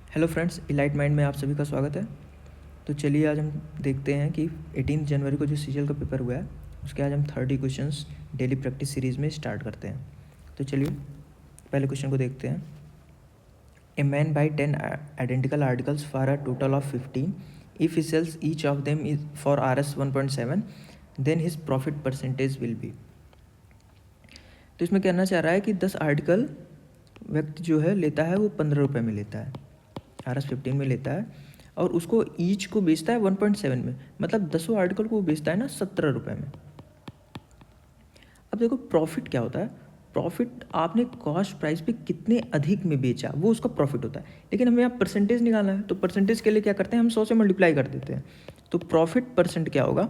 Hello friends, elite mind में आप सभी का स्वागत है। तो चलिए आज हम देखते हैं कि 18 जनवरी को जो सीजीएल का पेपर हुआ है उसके आज हम 30 क्वेश्चंस डेली प्रैक्टिस सीरीज़ में स्टार्ट करते हैं। तो चलिए पहले क्वेश्चन को देखते हैं। A man buy 10 identical articles for a total of 15 if he sells each of them is for RS 1.7 then his profit percentage will be. तो इसमें कहना चाह रहा है कि 10 आर्टिकल व्यक्ति जो है लेता है वो 15 रुपये में लेता है, RS 15 में लेता है और उसको ईच को बेचता है 1.7 में, मतलब 10 आर्टिकल को बेचता है ना 17 रुपये में। अब देखो प्रॉफिट क्या होता है। प्रॉफिट आपने कॉस्ट प्राइस पे कितने अधिक में बेचा वो उसका प्रॉफिट होता है, लेकिन हमें यहाँ परसेंटेज निकालना है। तो परसेंटेज के लिए क्या करते हैं, हम 100 से मल्टीप्लाई कर देते हैं। तो प्रॉफिट परसेंट क्या होगा,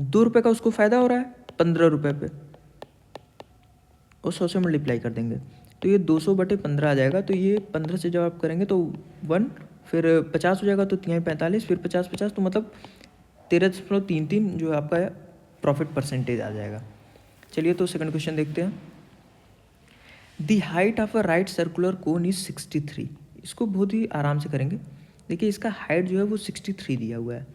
2 रुपये का उसको फ़ायदा हो रहा है 15 रुपये पे और 100 से मल्टीप्लाई कर देंगे तो ये 200/15 आ जाएगा। तो ये 15 से जब आप करेंगे तो 1, फिर 50 हो जाएगा तो 3×45, फिर 50, तो मतलब 13.33 जो है आपका प्रॉफिट परसेंटेज आ जाएगा। चलिए तो सेकंड क्वेश्चन देखते हैं। दी height of a right circular cone is 63। इसको बहुत ही आराम से करेंगे। देखिए इसका हाइट जो है वो 63 दिया हुआ है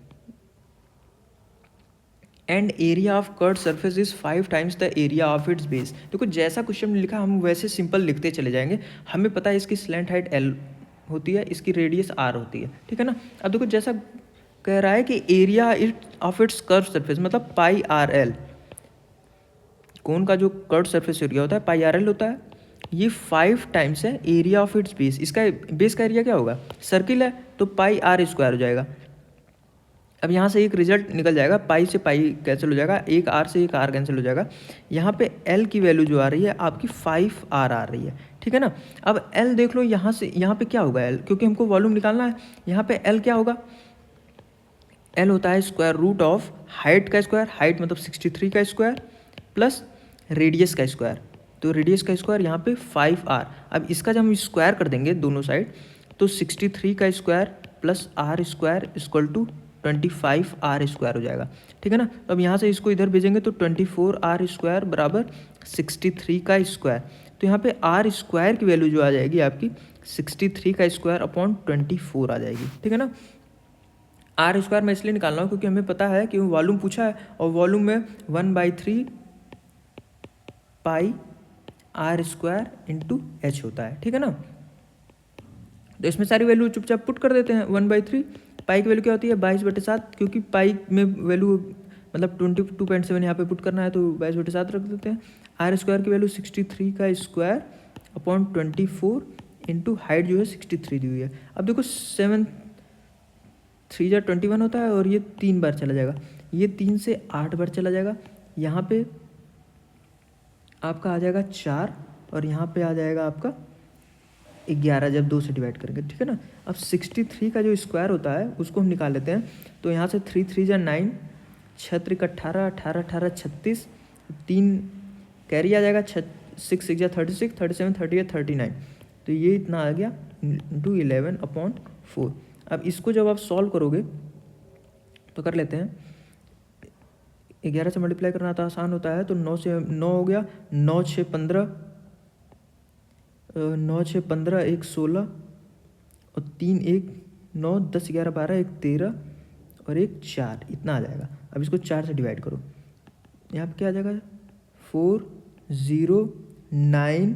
and area of curve surface is 5 times the area of its base. देखो जैसा क्वेश्चन में लिखा हम वैसे सिंपल लिखते चले जाएंगे। हमें पता है इसकी स्लैंट हाइट L होती है, इसकी रेडियस R होती है, ठीक है ना। अब देखो जैसा कह रहा है कि area of its curve surface मतलब πRL, कोन का जो कर्व सरफेस एरिया होता है πRL होता है। ये 5 टाइम्स है एरिया ऑफ इट्स बेस। इसका बेस का एरिया क्या होगा, सर्किल है तो πr² हो जाएगा। अब यहाँ से एक रिजल्ट निकल जाएगा, पाई से पाई कैंसिल हो जाएगा, एक आर से एक आर कैंसिल हो जाएगा। यहाँ पे एल की वैल्यू जो आ रही है आपकी 5R आ रही है, ठीक है ना। अब एल देख लो यहाँ से, यहाँ पे क्या होगा एल, क्योंकि हमको वॉल्यूम निकालना है। यहाँ पे एल क्या होगा, एल होता है स्क्वायर रूट ऑफ हाइट का स्क्वायर, हाइट मतलब 63 का स्क्वायर प्लस रेडियस का स्क्वायर। तो रेडियस का स्क्वायर यहाँ पे 5R। अब इसका जब हम स्क्वायर कर देंगे दोनों साइड तो 63 का square plus R² equal to 25R² हो जाएगा, ठीक है ना। तो अब यहाँ से इसको इधर भेजेंगे तो 24R² बराबर 63 का स्क्वायर। तो यहाँ पे R² की वैल्यू जो आ जाएगी आपकी 63 का स्क्वायर अपॉन 24 आ जाएगी, ठीक है ना। R² मैं इसलिए निकाल रहा हूँ क्योंकि हमें पता है कि वॉल्यूम पूछा है और वॉल्यूम में 1/3 πR² इंटू H होता है, ठीक है ना। तो इसमें सारी वैल्यू चुपचाप पुट कर देते हैं। 1/3 पाई की वैल्यू क्या होती है 22/7, क्योंकि पाई में वैल्यू मतलब 22.7 यहाँ पे पुट करना है तो 22/7 रख देते हैं। R² की वैल्यू 63 का स्क्वायर अपॉन 24 इंटू हाइट जो है 63 दी हुई है। अब देखो 7 3 जा 21 होता है और ये 3 बार चला जाएगा, ये 3 से 8 बार चला जाएगा। यहाँ पे आपका आ जाएगा 4 और यहाँ पे आ जाएगा आपका 11 जब 2 से डिवाइड करेंगे, ठीक है ना। अब 63 का जो स्क्वायर होता है उसको हम निकाल लेते हैं। तो यहाँ से 3 3 जा 9, 6 3 18, 18 18 36, 3 कैरी आ जाएगा, 6 6 जा 36, 37 30 39। तो ये इतना आ गया इंटू 11/4। अब इसको जब आप सॉल्व करोगे तो कर लेते हैं। 11 से मल्टीप्लाई करना तो आसान होता है, तो 9 से 9 हो गया, 9 6 15, 9 6 15, 1 16 और 3 1 9, 10 11 12, 1 13 और 1 4, इतना आ जाएगा। अब इसको 4 से डिवाइड करो, यहाँ पे क्या आ जाएगा 4 0 9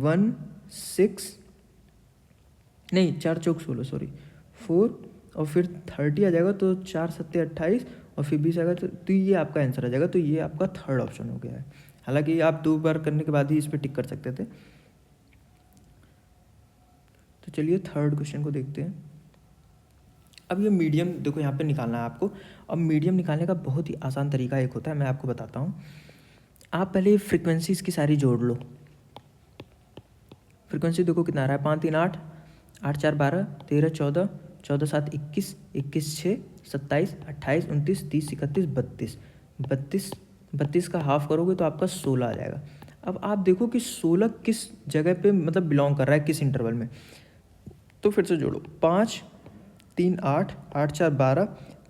1 6, नहीं 4 चौक 16, सॉरी 4 और फिर 30 आ जाएगा तो 4 7 28 और फिर 20 आएगा तो ये आपका आंसर आ जाएगा। तो ये आपका थर्ड ऑप्शन हो गया है। हालांकि आप 2 बार करने के बाद ही इस पर टिक कर सकते थे। तो चलिए थर्ड क्वेश्चन को देखते हैं। अब ये मीडियम देखो यहाँ पे निकालना है आपको। अब मीडियम निकालने का बहुत ही आसान तरीका एक होता है, मैं आपको बताता हूँ। आप पहले फ्रीक्वेंसी इसकी सारी जोड़ लो। फ्रीक्वेंसी देखो कितना आ रहा है, 5 3 8, 8 4 12, 13 14, 14 7 21, 21 6 27, 28 29 30 31 32, 32 का हाफ करोगे तो आपका 16 आ जाएगा। अब आप देखो कि 16 किस जगह पे मतलब बिलोंग कर रहा है, किस इंटरवल में। तो फिर से जोड़ो, 5 3 8, 8 4 12,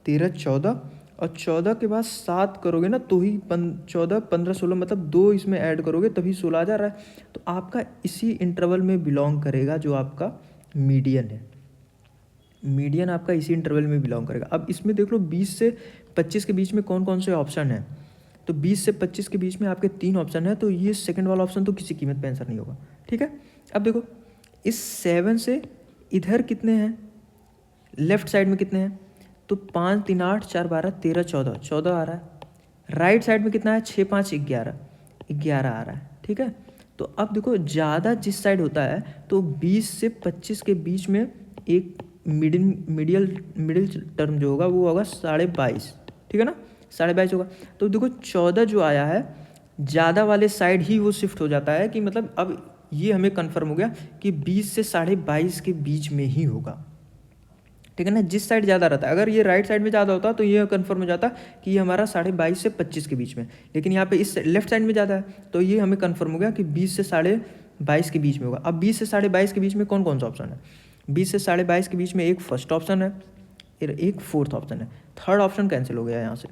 13 14 और 14 के बाद 7 करोगे ना तो ही 14, 15, 16 मतलब 2 इसमें ऐड करोगे तभी 16 आ जा रहा है। तो आपका इसी इंटरवल में बिलोंग करेगा जो आपका मीडियन है। मीडियन आपका इसी इंटरवल में बिलोंग करेगा। अब इसमें देख लो 20 से 25 के बीच में कौन कौन से ऑप्शन हैं। तो 20 से 25 के बीच में आपके 3 ऑप्शन है, तो ये सेकंड वाला ऑप्शन तो किसी कीमत पे आंसर नहीं होगा। ठीक है, अब देखो इस 7 से इधर कितने हैं, लेफ्ट साइड में कितने हैं, तो 5, 3, 8, 4, 12, 13, 14, 14 आ रहा है। राइट साइड में कितना है, 6, 5, 11, 11 आ रहा है। ठीक है, तो अब देखो ज़्यादा जिस साइड होता है तो 20 से 25 के बीच में एक मिडिल टर्म जो होगा वो होगा 22.5। ठीक है ना, 22.5 होगा। तो देखो 14 जो आया है ज़्यादा वाले साइड ही वो शिफ्ट हो जाता है, कि मतलब अब ये हमें कंफर्म हो गया कि 20 से 22.5 के बीच में ही होगा। ठीक है ना, जिस साइड ज़्यादा रहता है, अगर ये राइट साइड में ज़्यादा होता तो ये कंफर्म हो जाता कि ये हमारा 22.5 से 25 के बीच में, लेकिन यहाँ पे इस लेफ्ट साइड में ज़्यादा है तो ये हमें कंफर्म हो गया कि 20 से 22.5 के बीच में होगा। अब 20 से 22.5 के बीच में कौन कौन सा ऑप्शन है, 20 से 22.5 के बीच में एक फर्स्ट ऑप्शन है, फिर एक फोर्थ ऑप्शन है, थर्ड ऑप्शन कैंसिल हो गया यहाँ से।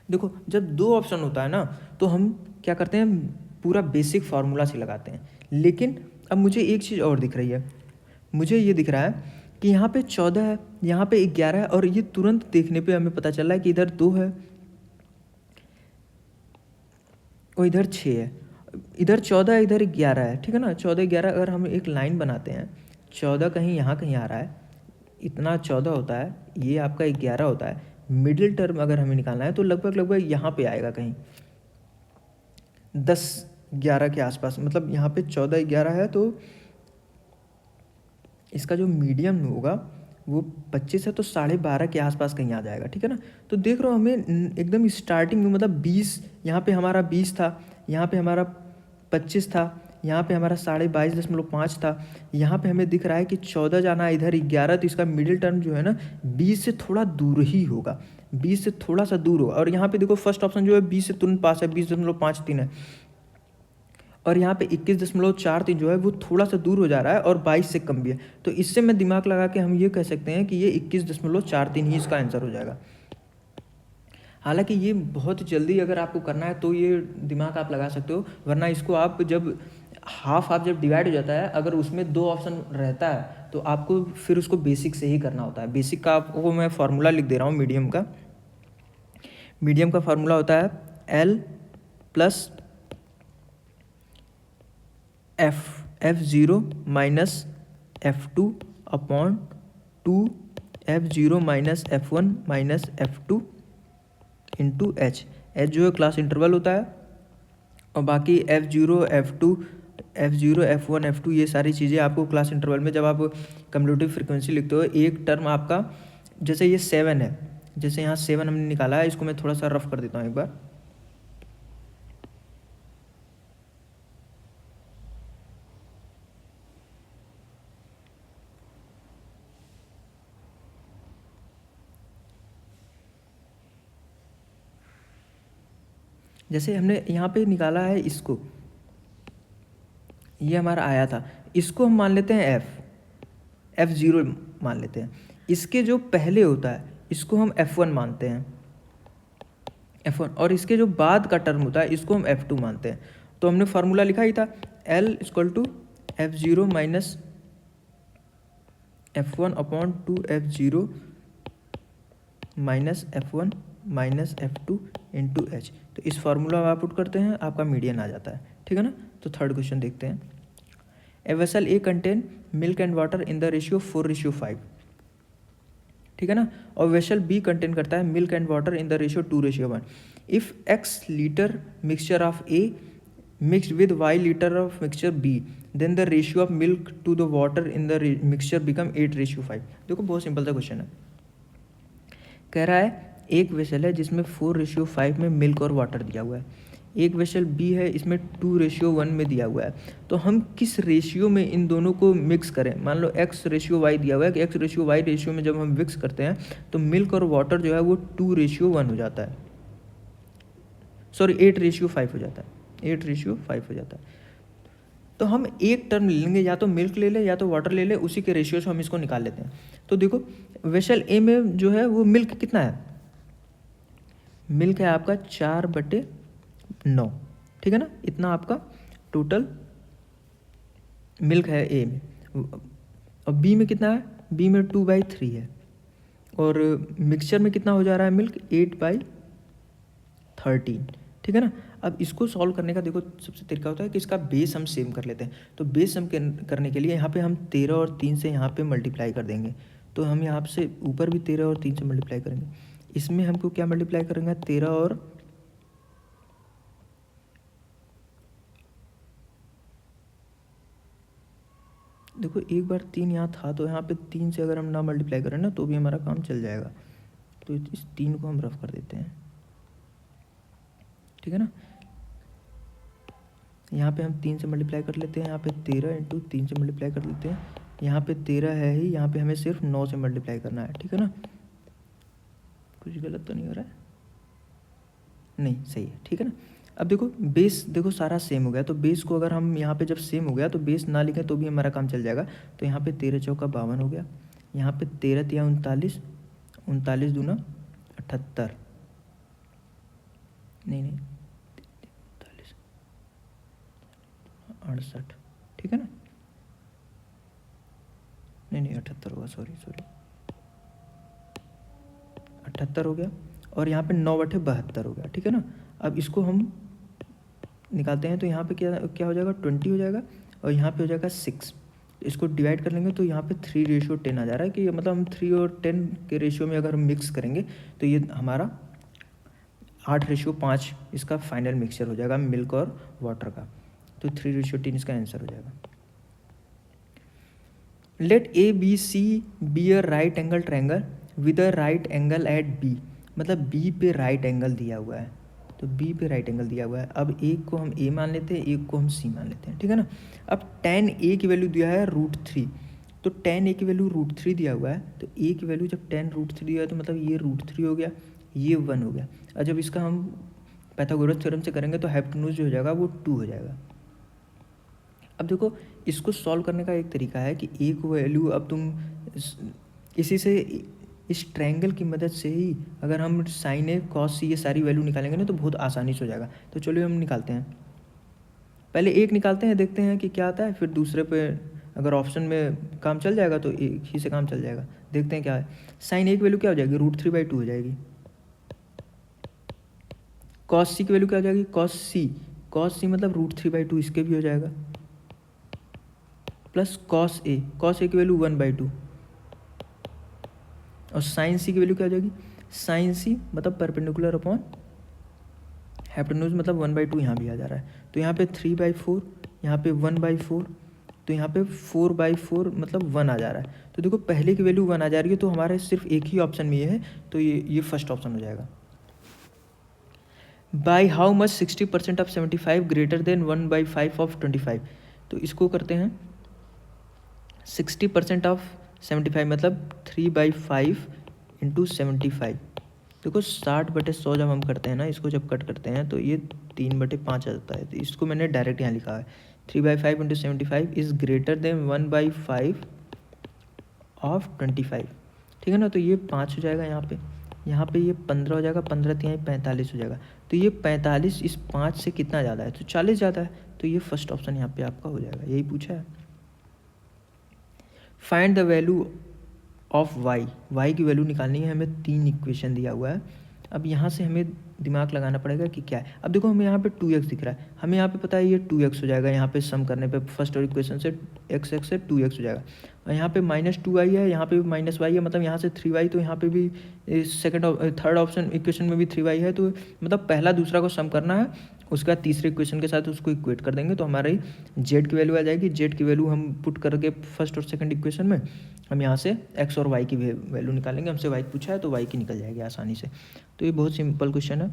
देखो जब 2 ऑप्शन होता है ना तो हम क्या करते हैं, पूरा बेसिक फार्मूला से लगाते हैं। लेकिन अब मुझे एक चीज़ और दिख रही है, मुझे ये दिख रहा है कि यहाँ पे 14 है, यहाँ पे 11 है, और ये तुरंत देखने पे हमें पता चल रहा है कि इधर 2 है और इधर 6 है, इधर 14 है, इधर 11 है। ठीक है ना, 14, 11 अगर हम एक लाइन बनाते हैं, 14 कहीं यहाँ कहीं आ रहा है, इतना 14 होता है, ये आपका 11 होता है। मिडिल टर्म अगर हमें निकालना है तो लगभग यहाँ पे आएगा कहीं 10, 11 के आसपास, मतलब यहाँ पे 14, 11 है, तो इसका जो मीडियम होगा वो 25 है, तो 12.5 के आसपास कहीं आ जाएगा। ठीक है ना, तो देख रहे हो हमें एकदम स्टार्टिंग में मतलब 20, यहाँ पे हमारा 20 था, यहाँ पे हमारा 25 था, यहाँ पे हमारा 22.5 था, यहाँ पे हमें दिख रहा है कि 14 जाना है, इधर 11, तो इसका मिडिल टर्म जो है ना 20 से थोड़ा दूर ही होगा, 20 से थोड़ा सा दूर होगा। और यहाँ पे देखो फर्स्ट ऑप्शन जो है 20 से तुरंत पास है, 20.53 है, और यहाँ पे 21.43 जो है वो थोड़ा सा दूर हो जा रहा है और 22 से कम भी है। तो इससे मैं दिमाग लगा के हम ये कह सकते हैं कि ये 21.43 ही इसका आंसर हो जाएगा। हालांकि ये बहुत जल्दी अगर आपको करना है तो ये दिमाग आप लगा सकते हो, वरना इसको आप जब हाफ जब डिवाइड हो जाता है, अगर उसमें 2 ऑप्शन रहता है तो आपको फिर उसको बेसिक से ही करना होता है। बेसिक का आपको मैं फार्मूला लिख दे रहा हूँ मीडियम का। मीडियम का फार्मूला होता है L plus F0 minus F2 upon 2 F0 minus F1 minus F2 into H। H जो है क्लास इंटरवल होता है, और बाकी F0, F2, F0, F1, F2 ये सारी चीज़ें आपको क्लास इंटरवल में जब आप कम्यूटेटिव फ्रीक्वेंसी लिखते हो, एक टर्म आपका, जैसे ये 7 है, जैसे यहाँ 7 हमने निकाला है, इसको मैं थोड़ा सा रफ कर देता हूँ एक बार। जैसे हमने यहाँ पे निकाला है इसको, ये हमारा आया था, इसको हम मान लेते हैं F0 मान लेते हैं। इसके जो पहले होता है इसको हम F1 मानते हैं, F1, और इसके जो बाद का टर्म होता है इसको हम F2 मानते हैं। तो हमने फार्मूला लिखा ही था L = F0 minus F1 upon 2 F0 minus F1 minus F2 into H। तो इस फार्मूला में आप पुट करते हैं, आपका मीडियन आ जाता है। ठीक है ना, तो थर्ड क्वेश्चन देखते हैं। A vessel A contain milk and water in the ratio 4:5। ठीक है ना, और वेसल बी कंटेन करता है milk and water in the ratio 2:1। If X litre mixture of A mixed with Y litre of mixture B, then the ratio of milk to the water in the mixture become 8:5। देखो बहुत simple सा question है, कह रहा है एक vessel है जिसमें 4:5 में मिल्क और वाटर दिया हुआ है, एक वेसल बी है इसमें 2:1 में दिया हुआ है। तो हम किस रेशियो में इन दोनों को मिक्स करें, मान लो X:Y दिया हुआ है कि X:Y रेशियो में जब हम मिक्स करते हैं तो मिल्क और वाटर जो है वो 2:1 हो जाता है, सॉरी 8:5 हो जाता है, 8:5 हो जाता है। तो हम एक टर्म ले लेंगे, या तो मिल्क ले ले या तो वाटर ले ले, उसी के रेशियो से हम इसको निकाल लेते हैं। तो देखो वेसल ए में जो है वो मिल्क कितना है, मिल्क है आपका 4/9, ठीक है ना, इतना आपका टोटल मिल्क है ए में। और बी में कितना है, बी में 2/3 है, और मिक्सचर में कितना हो जा रहा है मिल्क, 8/13, ठीक है ना। अब इसको सॉल्व करने का देखो सबसे तरीका होता है कि इसका बेस हम सेम कर लेते हैं। तो बेस हम करने के लिए यहाँ पे हम 13 और 3 से यहाँ पे मल्टीप्लाई कर देंगे। तो हम यहाँ से ऊपर भी 13 और 3 से मल्टीप्लाई करेंगे, इसमें हमको क्या मल्टीप्लाई करेंगे, 13 और देखो एक बार 3 यहाँ था, तो यहाँ पे 3 से अगर हम ना मल्टीप्लाई करें ना तो भी हमारा काम चल जाएगा। तो इस 3 को हम रफ कर देते हैं, ठीक है ना। यहाँ पे हम 3 से मल्टीप्लाई कर लेते हैं, यहाँ पे 13 इंटू 3 से मल्टीप्लाई कर लेते हैं, यहाँ पे 13 है ही, यहाँ पे हमें सिर्फ 9 से मल्टीप्लाई करना है, ठीक है ना। कुछ गलत तो नहीं हो रहा है, नहीं सही है, ठीक है ना। अब देखो बेस देखो सारा सेम हो गया, तो बेस को अगर हम यहाँ पे जब सेम हो गया तो बेस ना लिखें तो भी हमारा काम चल जाएगा। तो यहाँ पे 13 चौका 52 हो गया, यहाँ पे 13 तिया 39, 39 दूना 78, नहीं 68, ठीक है ना, नहीं 78 होगा, सॉरी 78 हो गया। और यहाँ पे 9/72 हो गया, ठीक है ना। अब इसको हम निकालते हैं, तो यहाँ पे क्या क्या हो जाएगा, 20 हो जाएगा, और यहाँ पे हो जाएगा 6। इसको डिवाइड कर लेंगे तो यहाँ पे 3:10 आ जा रहा है, कि मतलब हम 3 और 10 के रेशियो में अगर हम मिक्स करेंगे तो ये हमारा 8:5 इसका फाइनल मिक्सचर हो जाएगा मिल्क और वाटर का। तो 3:10 इसका आंसर हो जाएगा। Let A B C be a right angle triangle with a right angle at B, मतलब बी पे राइट एंगल दिया हुआ है, तो बी पे राइट एंगल दिया हुआ है। अब एक को हम ए मान लेते हैं, एक को हम सी मान लेते हैं, ठीक है ना। अब tan ए की वैल्यू दिया है √3, तो tan ए की वैल्यू √3 दिया हुआ है, तो ए की वैल्यू जब tan √3 दिया है तो मतलब ये √3 हो गया, ये 1 हो गया। और जब इसका हम पाइथागोरस थ्योरम से करेंगे तो हाइपोटेन्यूज जो हो जाएगा वो 2 हो जाएगा। अब देखो इसको सॉल्व करने का एक तरीका है कि एक वैल्यू, अब तुम इसी से इस ट्रायंगल की मदद से ही अगर हम साइन ए कॉस सी ये सारी वैल्यू निकालेंगे ना तो बहुत आसानी से हो जाएगा। तो चलिए हम निकालते हैं, पहले एक निकालते हैं, देखते हैं कि क्या आता है, फिर दूसरे पे अगर ऑप्शन में काम चल जाएगा तो एक ही से काम चल जाएगा। देखते हैं क्या है, साइन ए की वैल्यू क्या हो जाएगी, √3/2 हो जाएगी। कॉस सी की वैल्यू क्या हो जाएगी, कॉस सी मतलब √3/2 इसके भी हो जाएगा, प्लस कॉस ए की वैल्यू 1/2, और साइन सी की वैल्यू क्या हो जाएगी, साइन सी मतलब परपेंडिकुलर अपॉन हाइपोटेन्यूज मतलब 1/2 यहाँ भी आ जा रहा है। तो यहाँ पे 3/4, यहाँ पे 1/4, तो यहाँ पे 4/4 मतलब 1 आ जा रहा है। तो देखो पहले की वैल्यू 1 आ जा रही है, तो हमारे सिर्फ एक ही ऑप्शन में ये है, तो ये फर्स्ट ऑप्शन हो जाएगा। By how much 60% of 75 greater than 1/5 of 25, तो इसको करते हैं 60% ऑफ 75 मतलब 3/5 इंटू 75। देखो 60/100 जब हम करते हैं ना, इसको जब कट करते हैं तो ये 3/5 आ जाता है। तो इसको मैंने डायरेक्ट यहाँ लिखा है 3/5 into 75 is greater than 1/5 of 25, ठीक है ना। तो ये 5 हो जाएगा यहाँ पे ये 15 हो जाएगा, 15 तिहाई 45 हो जाएगा। तो ये 45 इस 5 से कितना ज़्यादा है, तो 40 ज़्यादा है। तो ये फर्स्ट ऑप्शन यहाँ पे आपका हो जाएगा, यही पूछा है। Find the value of y की वैल्यू निकालनी है हमें, 3 इक्वेशन दिया हुआ है। अब यहाँ से हमें दिमाग लगाना पड़ेगा कि क्या है। अब देखो हमें यहाँ पे 2x दिख रहा है, हमें यहाँ पे पता है ये 2x हो जाएगा, यहाँ पे सम करने पे फर्स्ट और इक्वेशन से x से 2x हो जाएगा। और यहाँ पे -2y है, यहाँ पे भी -y है, मतलब यहाँ से 3y, तो यहाँ पे भी थर्ड ऑप्शन इक्वेशन में भी 3y है। तो मतलब पहला दूसरा को सम करना है, उसका तीसरे इक्वेशन के साथ उसको इक्वेट कर देंगे तो हमारी z की वैल्यू आ जाएगी। z की वैल्यू हम पुट करके फर्स्ट और सेकंड इक्वेशन में हम यहाँ से x और y की वैल्यू निकालेंगे। हमसे y पूछा है तो y की निकल जाएगी आसानी से। तो ये बहुत सिंपल क्वेश्चन है।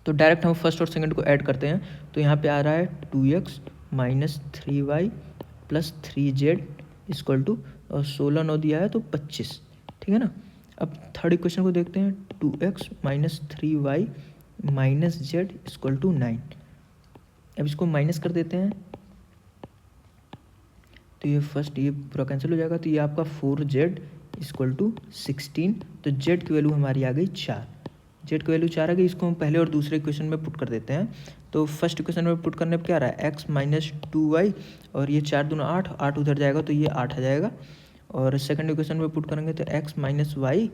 तो डायरेक्ट हम फर्स्ट और सेकंड को ऐड करते हैं, तो यहाँ पे आ रहा है 2x minus 3y plus 3z equal to, और 16 9 दिया है तो 25, ठीक है ना। अब थर्ड इक्वेशन को देखते हैं, 2x minus 3y minus z equal to 9। अब इसको माइनस कर देते हैं तो ये फर्स्ट ये पूरा कैंसिल हो जाएगा। तो ये आपका 4z इक्वल टू 16, तो z की वैल्यू हमारी आ गई 4, जेड की वैल्यू 4 आ गई, इसको हम पहले और दूसरे इक्वेशन में पुट कर देते हैं। तो फर्स्ट इक्वेशन में पुट करने पर क्या आ रहा है, x माइनस 2y, और ये 4 दूना 8, 8 उधर जाएगा तो ये 8 आ जाएगा। और सेकंड इक्वेशन में पुट करेंगे तो x माइनस वाई,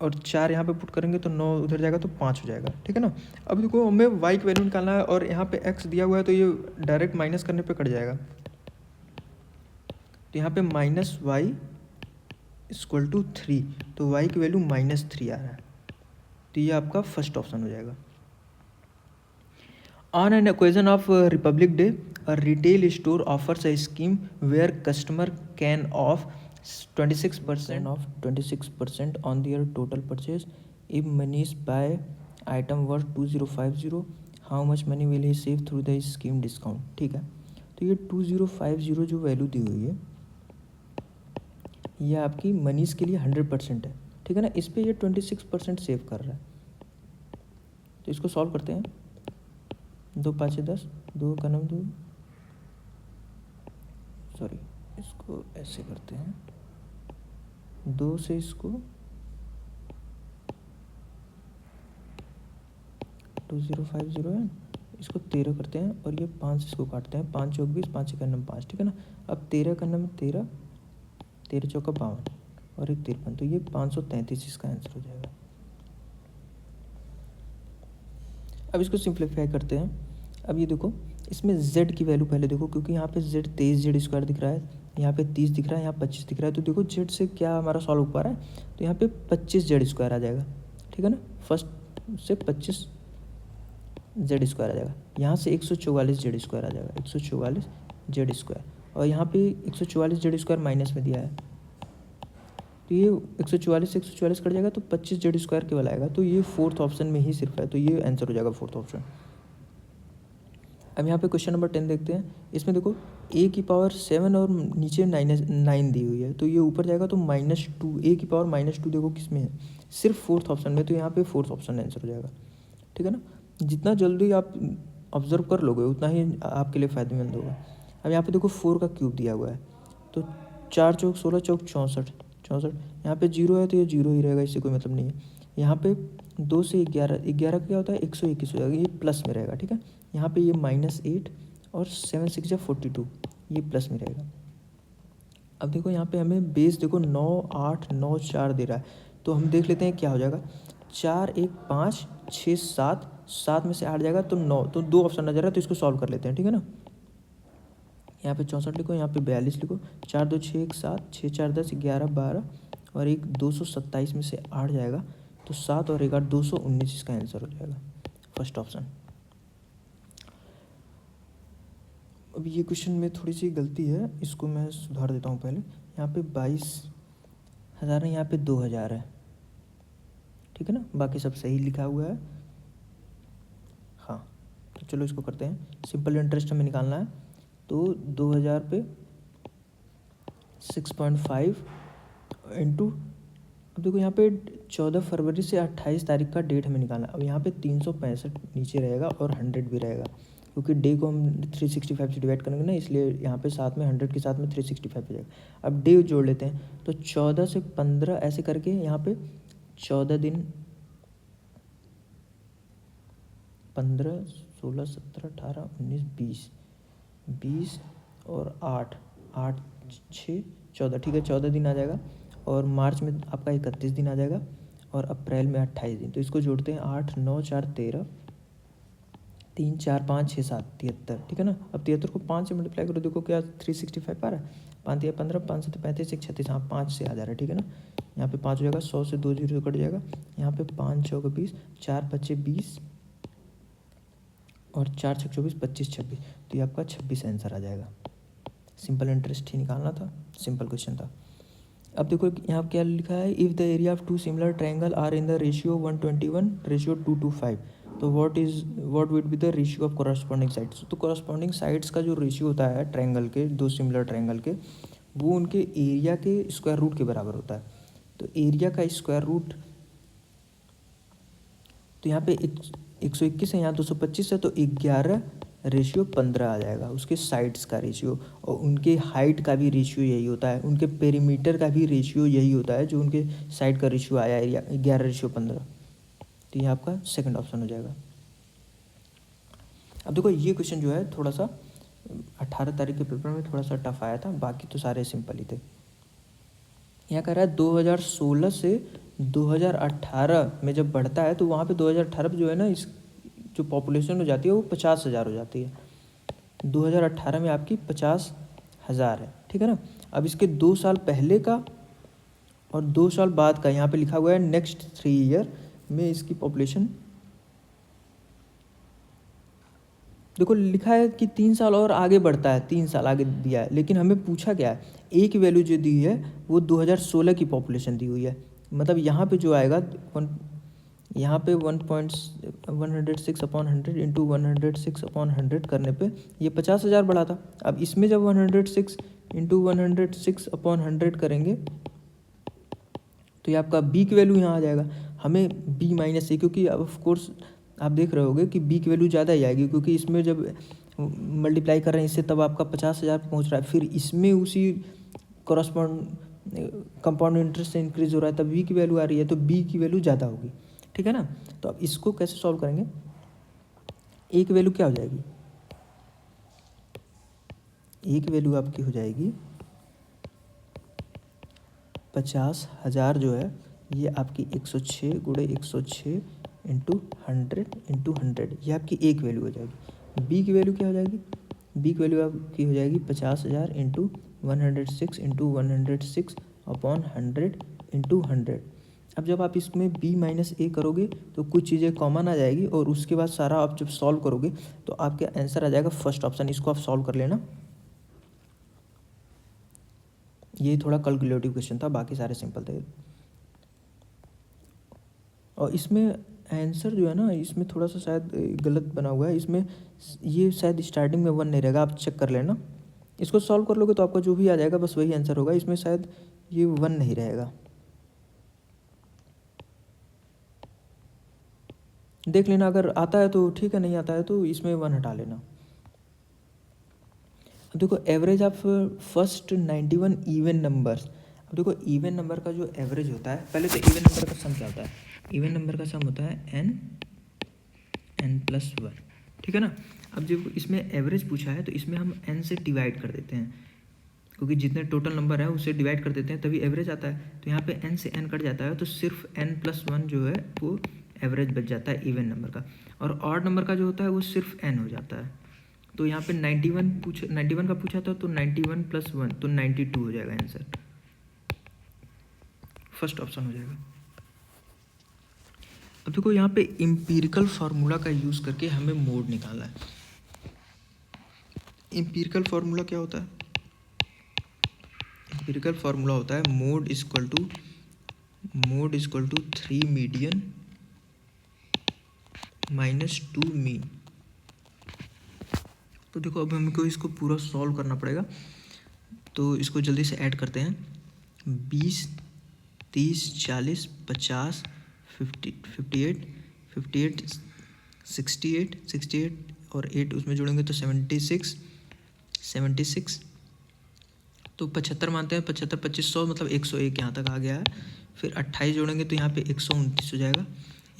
और 4 यहाँ पे पुट करेंगे तो 9 उधर जाएगा तो 5 हो जाएगा, ठीक है ना। अब देखो हमें y की वैल्यू निकालना है, और यहाँ पे x दिया हुआ है तो ये डायरेक्ट माइनस करने पे कट जाएगा। तो यहाँ पे माइनस वाई इक्वल टू 3, तो y की वैल्यू -3 आ रहा है, तो ये आपका फर्स्ट ऑप्शन हो जाएगा। On an occasion of Republic Day, a retail store offers a scheme where customer can off 26% on their total purchase. If Manish buy item worth 2050, how much money will he save through the scheme discount? ठीक है, तो ये 2050 जो value दी हुई है ये आपकी मनीष के लिए 100% है, ठीक है ना। इस पे ये 26% सेव कर रहा है। तो इसको सॉल्व करते हैं, 2 5 10, 2 का नाम 2, सॉरी इसको ऐसे करते हैं, 2 से इसको 2050 है, इसको 13 करते हैं, और ये 5 से इसको काटते हैं, 5 चौक 20, 5 का नंबर 5, ठीक है ना। अब 13 का नंबर 13, 13 चौका 52, और एक 53, तो ये 533 इसका आंसर हो जाएगा। अब इसको सिंप्लीफाई करते हैं। अब ये देखो इसमें z की वैल्यू पहले देखो, क्योंकि यहाँ पे z 23z² दिख रहा है, यहाँ पे 30 दिख रहा है, यहाँ 25 दिख रहा है। तो देखो z से क्या हमारा सॉल्व हो पा रहा है, तो यहाँ पे 25z² आ जाएगा, ठीक है ना। फर्स्ट से 25z² आ जाएगा, यहाँ से 144z² आ जाएगा, 144z², और यहाँ पे 144z² माइनस में दिया है, तो ये 144 से 144 कट जाएगा तो 25z² केवल आएगा। तो ये फोर्थ ऑप्शन में ही सिर्फ है, तो ये आंसर हो जाएगा फोर्थ ऑप्शन। अब यहाँ पे क्वेश्चन नंबर 10 देखते हैं। इसमें देखो a की पावर 7 और नीचे 9 दी हुई है, तो ये ऊपर जाएगा तो -2, a की पावर -2 देखो किस में है, सिर्फ फोर्थ ऑप्शन में, तो यहाँ पे फोर्थ ऑप्शन आंसर हो जाएगा, ठीक है ना। जितना जल्दी आप ऑब्जर्व कर लोगे उतना ही आपके लिए फ़ायदेमंद होगा। अब यहाँ पे देखो 4 का क्यूब दिया हुआ है, तो 4 चौक 16 चौक 64, यहाँ पे 0 है तो ये 0 ही रहेगा, इससे कोई मतलब नहीं है। यहाँ पे 2 से 11 का क्या होता है, 121 हो जाएगा, ये प्लस में रहेगा, ठीक है। यहाँ पे ये -8 और 7 6 या 42, ये प्लस में रहेगा। अब देखो यहाँ पे हमें बेस देखो 9 8 9 4 दे रहा है, तो हम देख लेते हैं क्या हो जाएगा। 4 1 5 6 7, 7 में से 8 जाएगा तो 9, तो 2 ऑप्शन नजर है, तो इसको सॉल्व कर लेते हैं, ठीक है ना। यहाँ पे 64 लिखो, यहाँ पे 42 लिखो, 4 2 6 1 7, 6 4 10 11 12, और एक 227 में से 8 जाएगा तो 7 और 1 8 219 इसका आंसर हो जाएगा, फर्स्ट ऑप्शन। अब ये क्वेश्चन में थोड़ी सी गलती है, इसको मैं सुधार देता हूँ पहले। यहाँ पे 22,000 है, यहाँ पे 2,000 है, ठीक है ना, बाकी सब सही लिखा हुआ है। हाँ, तो चलो इसको करते हैं। सिंपल इंटरेस्ट हमें निकालना है, तो 2,000 पे 6.5 इंटू, अब देखो यहाँ पे 14 फरवरी से 28 तारीख का डेट हमें निकालना है। अब यहाँ पे 365 नीचे रहेगा और 100 भी रहेगा, क्योंकि डे को हम 365 से डिवाइड करेंगे ना, इसलिए यहाँ पे साथ में 100 के साथ में 365 हो जाएगा। अब डे जोड़ लेते हैं, तो 14 से 15 ऐसे करके यहाँ पे 14 दिन, 15 16 17 18 19 20 और 8 6 14, ठीक है, 14 दिन आ जाएगा। और मार्च में आपका 31 दिन आ जाएगा, और अप्रैल में 28 दिन। तो इसको जोड़ते हैं, 8 9 4 13, 3 4 5 6 7 73, ठीक है ना। अब 73 को 5 से मल्टीप्लाई करो, देखो क्या 365 आ रहा है, 5 या 15, 5 7 35, 1 36, हाँ 5 से आ जा रहा है, ठीक है ना। यहाँ पे 5 हो जाएगा, 100 से 2 जीरो कट जाएगा, यहाँ पे 5 चौक 20, 4 5 20, और 4 6 24, 25 26, तो ये आपका 26 आंसर आ जाएगा। सिंपल इंटरेस्ट ही निकालना था, सिंपल क्वेश्चन था। अब देखो यहाँ क्या लिखा है, if the area of 2 similar triangle are in the ratio 121:225, तो what would be the ratio of corresponding sides. तो कॉरस्पॉन्डिंग साइड्स का जो रेशियो होता है ट्रायंगल के, 2 सिमिलर ट्रायंगल के, वो उनके एरिया के स्क्वायर रूट के बराबर होता है। तो एरिया का स्क्वायर रूट, तो यहाँ पे 121 है, यहाँ 225 है, तो 11 रेशियो 15 आ जाएगा, उसके साइड्स का रेशियो, और उनके हाइट का भी रेशियो यही होता है, उनके पेरीमीटर का भी रेशियो यही होता है जो उनके साइड का रेशियो आया है 11:15। तो ये आपका सेकंड ऑप्शन हो जाएगा। अब देखो ये क्वेश्चन जो है थोड़ा सा 18 तारीख के पेपर में थोड़ा सा टफ आया था, बाकी तो सारे सिंपल ही थे। यहाँ कह रहा है 2016 से 2018 में जब बढ़ता है तो वहाँ पे 2018 जो है ना, इस जो पॉपुलेशन हो जाती है वो 50,000 हो जाती है। 2018 में आपकी 50,000 है, ठीक है ना। अब इसके 2 साल पहले का और 2 साल बाद का यहाँ पे लिखा हुआ है नेक्स्ट 3 ईयर में इसकी पॉपुलेशन। देखो लिखा है कि 3 साल और आगे बढ़ता है, 3 साल आगे दिया है, लेकिन हमें पूछा क्या है, एक वैल्यू जो दी है वो 2016 की पॉपुलेशन दी हुई है। मतलब यहाँ पे जो आएगा यहाँ पे 1.106/100 इंटू 106/100 करने पे ये 50,000 बढ़ा था। अब इसमें जब 106 इंटू 106/100 करेंगे तो ये आपका बी की वैल्यू यहाँ आ जाएगा। हमें बी माइनस ए, क्योंकि ऑफ कोर्स आप देख रहे होगे कि बी की वैल्यू ज़्यादा ही आएगी, क्योंकि इसमें जब मल्टीप्लाई कर रहे हैं इससे तब आपका 50,000 पहुँच रहा है, फिर इसमें उसी कॉरस्पॉन्ड कंपाउंड इंटरेस्ट से इंक्रीज हो रहा है, तब बी की वैल्यू आ रही है, तो बी की वैल्यू ज़्यादा होगी, ठीक है ना। तो अब इसको कैसे सॉल्व करेंगे, ए की वैल्यू क्या हो जाएगी, ए की वैल्यू आपकी हो जाएगी 50,000 जो है ये आपकी 106 गुणे 106 इंटू 100 ये आपकी एक वैल्यू हो जाएगी। बी की वैल्यू क्या हो जाएगी, बी की वैल्यू आपकी हो जाएगी 50,000 इंटू 106 इंटू 106/100 इंटू 100। अब जब आप इसमें b माइनस ए करोगे तो कुछ चीज़ें कॉमन आ जाएगी, और उसके बाद सारा आप जब सॉल्व करोगे तो आपके आंसर आ जाएगा फर्स्ट ऑप्शन। इसको आप सॉल्व कर लेना, ये थोड़ा कैलकुलेटिव क्वेश्चन था, बाकी सारे सिंपल थे। और इसमें आंसर जो है ना, इसमें थोड़ा सा शायद गलत बना हुआ है, इसमें ये शायद स्टार्टिंग में 1 नहीं रहेगा, आप चेक कर लेना। इसको सॉल्व कर लोगे तो आपका जो भी आ जाएगा बस वही आंसर होगा, इसमें शायद ये 1 नहीं रहेगा, देख लेना। अगर आता है तो ठीक है, नहीं आता है तो इसमें 1 हटा लेना। अब देखो average of first 91 even numbers. अब देखो इवन नंबर का जो एवरेज होता है, पहले तो इवन नंबर का सम क्या होता है, इवन नंबर का सम होता है n+1, ठीक है ना। अब जब इसमें एवरेज पूछा है तो इसमें हम n से डिवाइड कर देते हैं, क्योंकि जितने टोटल नंबर है उससे डिवाइड कर देते हैं तभी एवरेज आता है। तो यहाँ पे n से n कट जाता है तो सिर्फ n+1 जो है वो एवरेज बच जाता है इवन नंबर का, और ऑड नंबर का जो होता है वो सिर्फ n हो जाता है। तो यहाँ पे 91 का पूछा था तो 91 + 1 तो 92 हो जाएगा आंसर, फर्स्ट ऑप्शन हो जाएगा। अब देखो यहाँ पे एम्पिरिकल फार्मूला का यूज़ करके हमें मोड निकालना है। एम्पिरिकल फार्मूला क्या होता है, एम्पिरिकल फार्मूला होता है mode equal to 3 median -2 mean. तो देखो अब हमको इसको पूरा सॉल्व करना पड़ेगा, तो इसको जल्दी से ऐड करते हैं। 20, 30, 40, 50, 58, 68 और 8 उसमें जोड़ेंगे तो 76, तो 75 मानते हैं, 75, 2500 मतलब 101 यहाँ तक आ गया है। फिर 28 जोड़ेंगे तो यहाँ पे 129 हो जाएगा।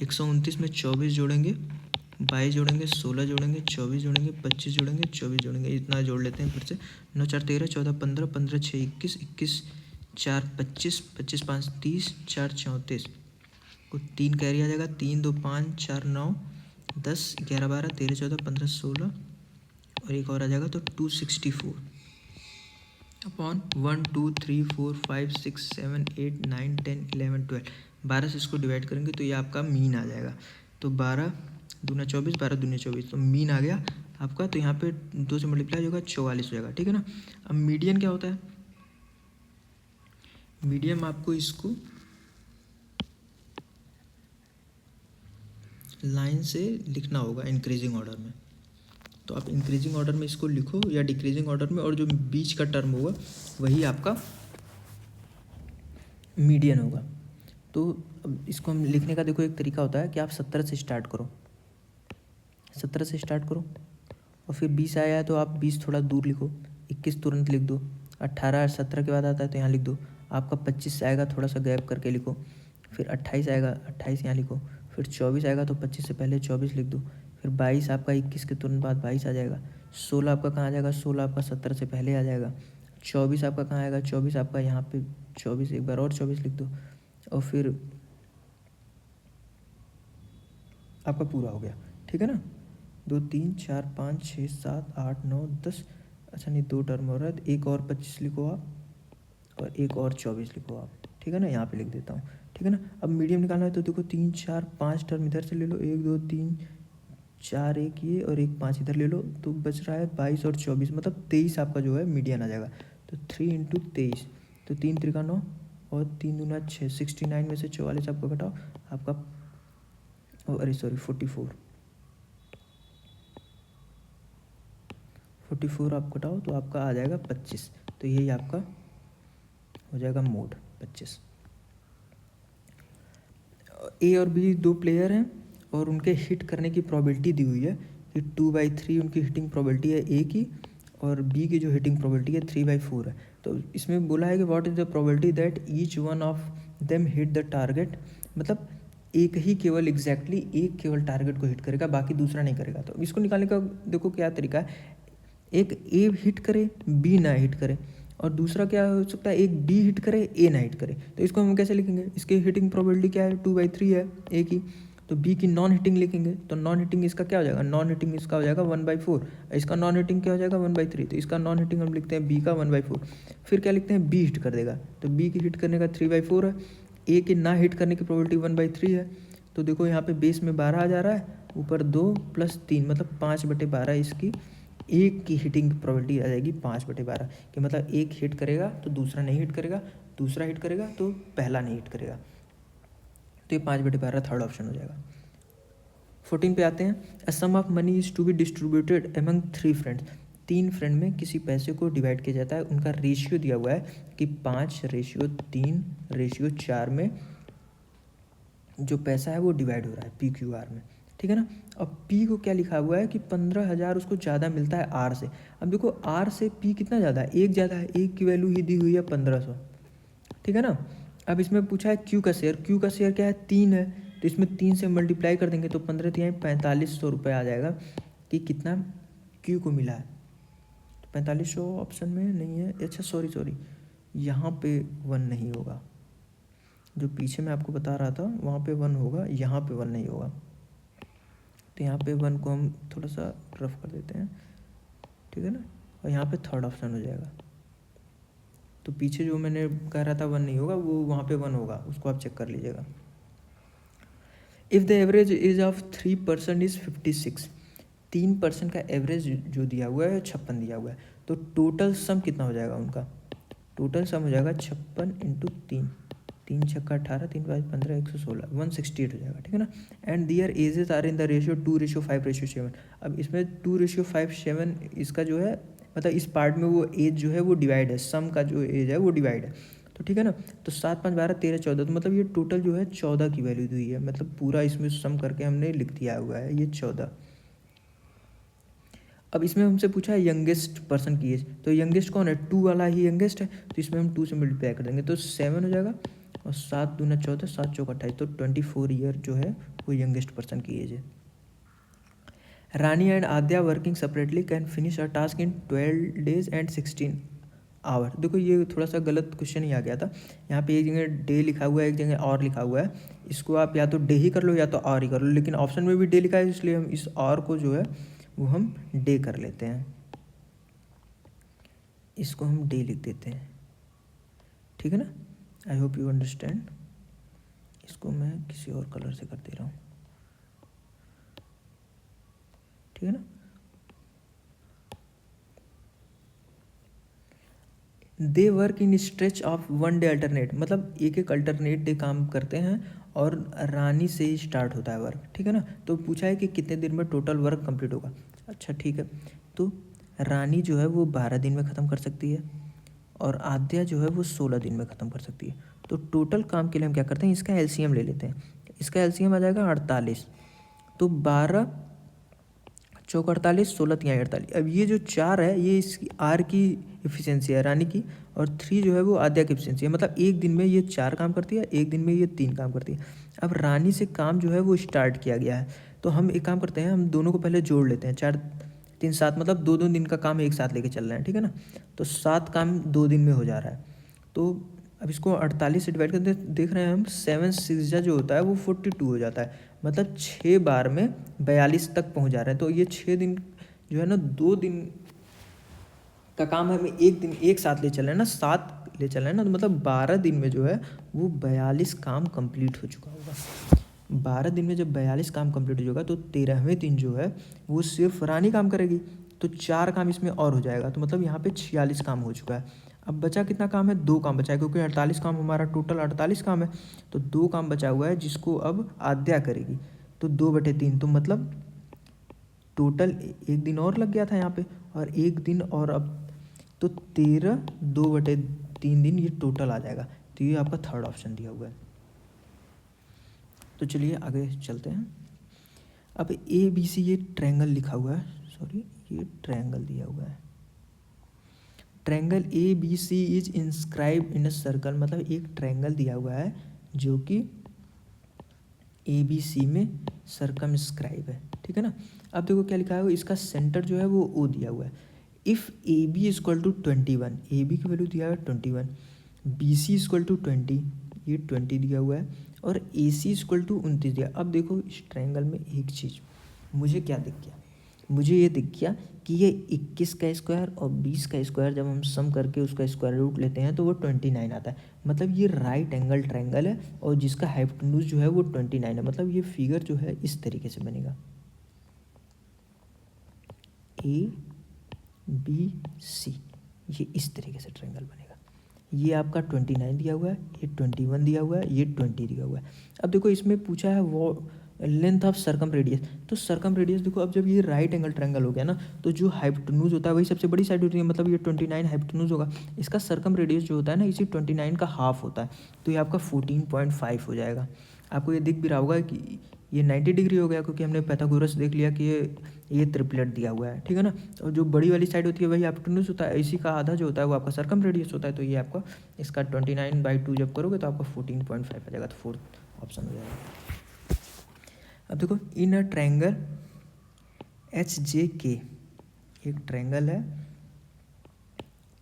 129 में 24 जोड़ेंगे, 22 जोड़ेंगे, 16 जोड़ेंगे, 24 जोड़ेंगे, 25 जोड़ेंगे, 24 जोड़ेंगे, इतना जोड़ लेते हैं फिर से। 9 4 13, 14 15, 15 6 21, 21 4 25, 25 5 30, 4 34 को 3 कैरी आ जाएगा। 3 2 5 4 9 10 11 12 13 14 15 16 और एक और आ जाएगा तो 264 अपॉन 1 2 3 4 5 6 7 8 9 10 11 12। 12 से इसको डिवाइड करेंगे तो ये आपका मीन आ जाएगा। तो 12 दूना 24, 12 दूनी 24, तो मीन आ गया आपका। तो यहाँ पे 2 से मल्टीप्लाई होगा 44 हो जाएगा, ठीक है ना। अब मीडियन क्या होता है, मीडियम आपको इसको लाइन से लिखना होगा इंक्रीजिंग ऑर्डर में। तो आप इंक्रीजिंग ऑर्डर में इसको लिखो या डिक्रीजिंग ऑर्डर में, और जो बीच का टर्म होगा वही आपका मीडियन होगा। तो अब इसको हम लिखने का देखो एक तरीका होता है कि आप 17 से स्टार्ट करो, 17 से स्टार्ट करो और फिर 20 आया है तो आप 20 थोड़ा दूर लिखो, 21 तुरंत लिख दो, 18 17 के बाद आता है तो यहाँ लिख दो। आपका 25 आएगा, थोड़ा सा गैप करके लिखो। फिर 28 आएगा, 28 यहाँ लिखो। फिर 24 आएगा तो 25 से पहले 24 लिख दो। फिर 22 आपका 21 के तुरंत बाद 22 आ जाएगा। 16 आपका कहाँ आ जाएगा, 16 आपका 17 से पहले आ जाएगा। 24 आपका कहाँ आएगा, 24 आपका यहाँ पे 24, एक बार और 24 लिख दो। और फिर आपका पूरा हो गया, ठीक है ना। 2 3 4 5 6 7 8 9 10, अच्छा नहीं 2 टर्म हो रहा है, एक और 25 लिखो आप, और एक और 24 लिखो आप, ठीक है ना। यहाँ पे लिख देता हूँ, ठीक है ना। अब मीडियम निकालना है तो देखो 3 4 5 टर्म इधर से ले लो, 1 2 3 4, एक ये और एक 5 इधर ले लो, तो बच रहा है 22 और 24, मतलब 23 आपका जो है मीडियन आ जाएगा। तो 3 इंटू 23, तो 3 त्रिका 9 और 3 दूना 6, 69 में से 44 आपका घटाओ, आपका अरे सॉरी 44 आप घटाओ तो आपका आ जाएगा 25। तो यही आपका हो जाएगा मोड 25। ए और बी 2 प्लेयर हैं और उनके हिट करने की प्रोबेबिलिटी दी हुई है कि 2/3 उनकी हिटिंग प्रोबेबिलिटी है ए की, और बी की जो हिटिंग प्रोबेबिलिटी है 3/4 है। तो इसमें बोला है कि what is the probability that each one of them hit the target, मतलब एक ही केवल एग्जैक्टली एक केवल टारगेट को हिट करेगा, बाकी दूसरा नहीं करेगा। तो इसको निकालने का देखो क्या तरीका है, एक ए हिट करे बी ना हिट करे, और दूसरा क्या हो सकता है, एक बी हिट करे ए ना हिट करे। तो इसको हम कैसे लिखेंगे, इसकी हिटिंग प्रोबेबिलिटी क्या है, 2/3 है ए की, तो बी की नॉन हिटिंग लिखेंगे, तो नॉन हिटिंग इसका क्या हो जाएगा, नॉन हिटिंग इसका हो जाएगा 1/4, इसका नॉन हिटिंग क्या हो जाएगा 1/3, तो इसका नॉन हिटिंग हम लिखते हैं बी का 1/4। फिर क्या लिखते हैं, बी हिट कर देगा, तो बी की हिट करने का 3/4 है, ए के ना हिट करने की प्रोबेबिलिटी 1/3 है। तो देखो यहाँ पे बेस में 12 आ जा रहा है, ऊपर 2 + 3 मतलब 5/12 इसकी एक की हिटिंग की प्रोबेबिलिटी आ जाएगी 5/12, कि मतलब एक हिट करेगा तो दूसरा नहीं हिट करेगा, दूसरा हिट करेगा तो पहला नहीं हिट करेगा, तो ये 5/12 थर्ड ऑप्शन हो जाएगा। 14 पे आते हैं, a sum of money is to be distributed among 3 friends, 3 friend में किसी पैसे को डिवाइड किया जाता है, उनका रेशियो दिया हुआ है कि 5:3:4 में जो पैसा है वो डिवाइड हो रहा है PQR में, ठीक है ना। अब P को क्या लिखा हुआ है कि 15,000 उसको ज़्यादा मिलता है R से। अब देखो R से P कितना ज़्यादा है, एक ज़्यादा है, एक की वैल्यू ही दी हुई है 1500, ठीक है ना। अब इसमें पूछा है Q का शेयर, Q का शेयर क्या है 3 है, तो इसमें 3 से मल्टीप्लाई कर देंगे तो 15 3 4500 रुपये आ जाएगा कि कितना Q को मिला है। तो 4500 ऑप्शन में नहीं है, अच्छा सॉरी यहाँ पे 1 नहीं होगा, जो पीछे मैं आपको बता रहा था वहाँ पे 1 होगा, यहाँ पे 1 नहीं होगा, तो यहाँ पे 1 को हम थोड़ा सा रफ कर देते हैं, ठीक है ना, और यहाँ पे थर्ड ऑप्शन हो जाएगा। तो पीछे जो मैंने कह रहा था 1 नहीं होगा, वो वहाँ पे 1 होगा, उसको आप चेक कर लीजिएगा। If the average age of 3% is 56, 3% का एवरेज जो दिया हुआ है 56 दिया हुआ है, तो टोटल सम कितना हो जाएगा उनका, टोटल सम हो जाएगा 56 × 3, 3 छक्का 18, 3 5 15, 116, 168 हो जाएगा, ठीक है ना। And their ages are in the ratio 2:5:7। अब इसमें 2:5:7 इसका जो है, मतलब इस पार्ट में वो एज जो है वो डिवाइड है, सम का जो एज है वो डिवाइड है, तो ठीक है ना। तो 7 5 12 13 14, तो मतलब ये टोटल जो है 14 की वैल्यू दी है, मतलब पूरा इसमें सम करके हमने लिख दिया हुआ है ये 14। अब इसमें हमसे पूछा है यंगेस्ट पर्सन की एज, तो यंगेस्ट कौन है, 2 वाला ही यंगेस्ट है, तो इसमें हम 2 से मल्टीप्लाई कर देंगे तो 7 हो जाएगा, और 7 दूना 14, 7 चौक 28, तो 24 ईयर जो है वो यंगेस्ट पर्सन की एज है। Rani and Aadya working separately can finish a task in 12 days and 16 hour. देखो ये थोड़ा सा गलत क्वेश्चन ही आ गया था, यहाँ पे एक जगह डे लिखा हुआ है, एक जगह और लिखा हुआ है, इसको आप या तो डे ही कर लो या तो और ही कर लो, लेकिन ऑप्शन में भी डे लिखा है, इसलिए हम इस और को जो है वो हम डे कर लेते हैं, इसको हम डे लिख देते हैं, ठीक है ना। I hope you understand. इसको मैं किसी और कलर से कर दे रहा हूँ, ठीक है ना। They work in stretch of 1 day alternate, मतलब एक एक अल्टरनेट डे काम करते हैं, और रानी से ही स्टार्ट होता है वर्क, ठीक है ना। तो पूछा है कि कितने दिन में टोटल वर्क कंप्लीट होगा, अच्छा ठीक है। तो रानी जो है वो 12 दिन में ख़त्म कर सकती है, और आद्या जो है वो 16 दिन में ख़त्म कर सकती है। तो टोटल काम के लिए हम क्या करते हैं, इसका एलसीएम ले लेते हैं, इसका एलसीएम आ जाएगा 48, तो 12 चौक 48, 16 तिहाई 48। अब ये जो 4 है ये इसकी आर की इफ़िशियंसी है रानी की, और 3 जो है वो आद्या की इफ़िशियंसी है। मतलब एक दिन में ये 4 काम करती है, एक दिन में ये 3 काम करती है। अब रानी से काम जो है वो स्टार्ट किया गया है, तो हम एक काम करते हैं, हम दोनों को पहले जोड़ लेते हैं। 4 3 7 मतलब 2 2 दिन का काम एक साथ लेके चल रहे हैं, ठीक है ना। तो 7 काम 2 दिन में हो जा रहा है। तो अब इसको 48 से डिवाइड करते देख रहे हैं हम, 7 6 जो होता है वो 42 हो जाता है। मतलब 6 बार में 42 तक पहुंच जा रहे हैं। तो ये 6 दिन जो है ना, 2 दिन का काम हमें एक दिन एक साथ ले चल रहे हैं ना, 7 ले चल रहे हैं ना, तो मतलब 12 दिन में जो है वो 42 काम कंप्लीट हो चुका होगा। 12 दिन में जब 42 काम कंप्लीट हो जाएगा तो 13वें दिन जो है वो सिर्फ रानी काम करेगी, तो 4 काम इसमें और हो जाएगा। तो मतलब यहाँ पे 46 काम हो चुका है। अब बचा कितना काम है, 2 काम बचा है, क्योंकि 48 काम हमारा टोटल 48 काम है, तो 2 काम बचा हुआ है जिसको अब आद्या करेगी। तो 2/3, तो मतलब टोटल एक दिन और लग गया था यहाँ पे, और एक दिन और, अब तो 13 2/3 दिन ये टोटल आ जाएगा। तो ये आपका थर्ड ऑप्शन दिया हुआ है। तो चलिए आगे चलते हैं। अब ABC ये ट्रायंगल लिखा हुआ है, सॉरी ये ट्रायंगल दिया हुआ है। Triangle ABC is inscribe in a circle, मतलब एक ट्रायंगल दिया हुआ है जो कि ABC में सर्कमस्क्राइब है, ठीक है ना। अब देखो क्या लिखा है, इसका सेंटर जो है वो O दिया हुआ है। If AB equal to 21, AB की वैल्यू दिया हुआ है 21, BC इक्वल टू 20, ये 20 दिया हुआ है, और AC इक्वल टू 29 दिया। अब देखो इस ट्रायंगल में एक चीज़ मुझे क्या दिख गया, मुझे ये दिख गया कि ये 21 का स्क्वायर और 20 का स्क्वायर जब हम सम करके उसका स्क्वायर रूट लेते हैं तो वो 29 आता है। मतलब ये राइट एंगल ट्रायंगल है, और जिसका हाइपोटेन्यूज जो है वो 29 है। मतलब ये फिगर जो है इस तरीके से बनेगा, ABC, ये इस तरीके से ट्रायंगल बनेगा। ये आपका 29 दिया हुआ है, ये 21 दिया हुआ है, ये 20 दिया हुआ है। अब देखो इसमें पूछा है वो लेंथ ऑफ सर्कम रेडियस, तो सर्कम रेडियस देखो, अब जब ये राइट एंगल ट्रायंगल हो गया ना, तो जो हाइपोटेन्यूज होता है वही सबसे बड़ी साइड होती है, मतलब ये 29 हाइपोटेन्यूज होगा। इसका सर्कम रेडियस जो होता है ना, इसी 29 का हाफ होता है, तो ये आपका 14.5 हो जाएगा। आपको ये दिख भी रहा होगा कि ये 90 डिग्री हो गया, क्योंकि हमने पाइथागोरस देख लिया कि ये ट्रिपलेट दिया हुआ है, ठीक है ना। तो जो बड़ी वाली साइड होती है वही हाइपोटेन्यूज होता है, इसी का आधा जो होता है वो आपका सर्कम रेडियस होता है। तो ये आपका इसका 29/2 जब करोगे तो आपका 14.5 आ जाएगा, तो फोर्थ ऑप्शन हो जाएगा। अब देखो इन अ ट्रायंगल HJK, एक ट्रायंगल है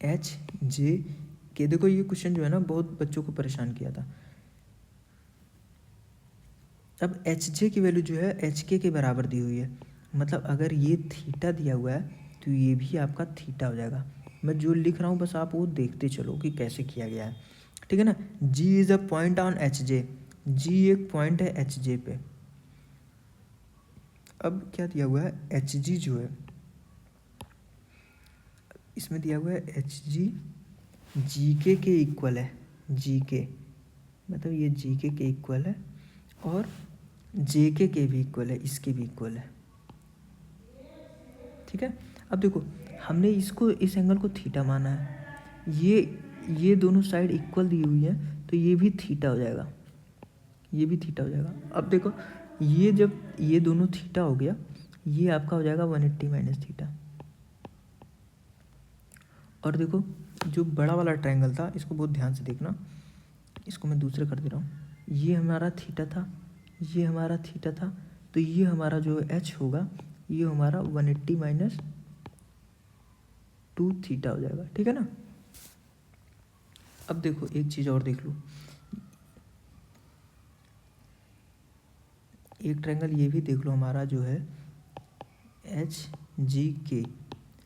HJK। देखो ये क्वेश्चन जो है ना बहुत बच्चों को परेशान किया था। अब HJ की वैल्यू जो है HK के बराबर दी हुई है, मतलब अगर ये थीटा दिया हुआ है तो ये भी आपका थीटा हो जाएगा। मैं जो लिख रहा हूँ बस आप वो देखते चलो कि कैसे किया गया है, ठीक है ना। G is a point on HJ, G एक पॉइंट है HJ पे। अब क्या दिया हुआ है, HG जो है इसमें दिया हुआ है HG GK के इक्वल है, GK मतलब ये GK के इक्वल है, और JK के भी इक्वल है, इसके भी इक्वल है, ठीक है। अब देखो हमने इसको, इस एंगल को थीटा माना है, ये दोनों साइड इक्वल दी हुई है, तो ये भी थीटा हो जाएगा, ये भी थीटा हो जाएगा। अब देखो ये जब ये दोनों थीटा हो गया, ये आपका हो जाएगा 180 माइनस थीटा। और देखो जो बड़ा वाला ट्रायंगल था इसको बहुत ध्यान से देखना, इसको मैं दूसरे कर दे रहा हूँ। ये हमारा थीटा था, ये हमारा थीटा था, तो ये हमारा जो H होगा ये हमारा 180 माइनस 2 थीटा हो जाएगा, ठीक है ना। अब देखो एक चीज़ और देख लो, एक ट्रायंगल ये भी देख लो हमारा जो है HGK।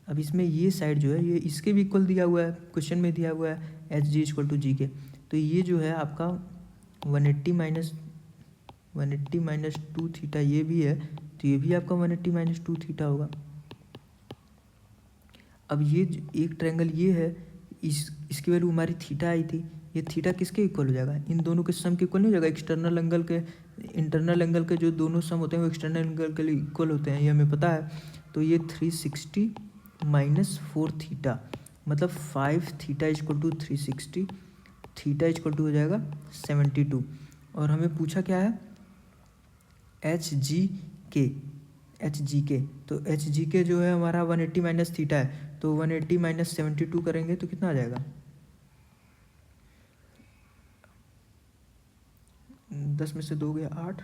अब इसमें ये साइड जो है ये इसके भी इक्वल दिया हुआ है, क्वेश्चन में दिया हुआ है HG इक्वल टू GK। तो ये जो है आपका 180 माइनस 2 थीटा ये भी है, तो ये भी आपका 180 माइनस 2 थीटा होगा। अब ये एक ट्रायंगल ये है, इसकी वैल्यू हमारी थीटा आई थी, ये थीटा किसके इक्वल हो जाएगा, इन दोनों के सम के इक्वल नहीं हो जाएगा। एक्सटर्नल एंगल के इंटरनल एंगल के जो दोनों सम होते हैं वो एक्सटर्नल एंगल के लिए इक्वल होते हैं, ये हमें पता है। तो ये 360 माइनस 4 थीटा, मतलब 5 theta equal to 360, theta equal to हो जाएगा 72। और हमें पूछा क्या है HGK, एच जी के, तो एच जी के जो है हमारा 180 माइनस थीटा है, तो 180 माइनस 72 करेंगे तो कितना आ जाएगा, 10 में से 2 गया 8,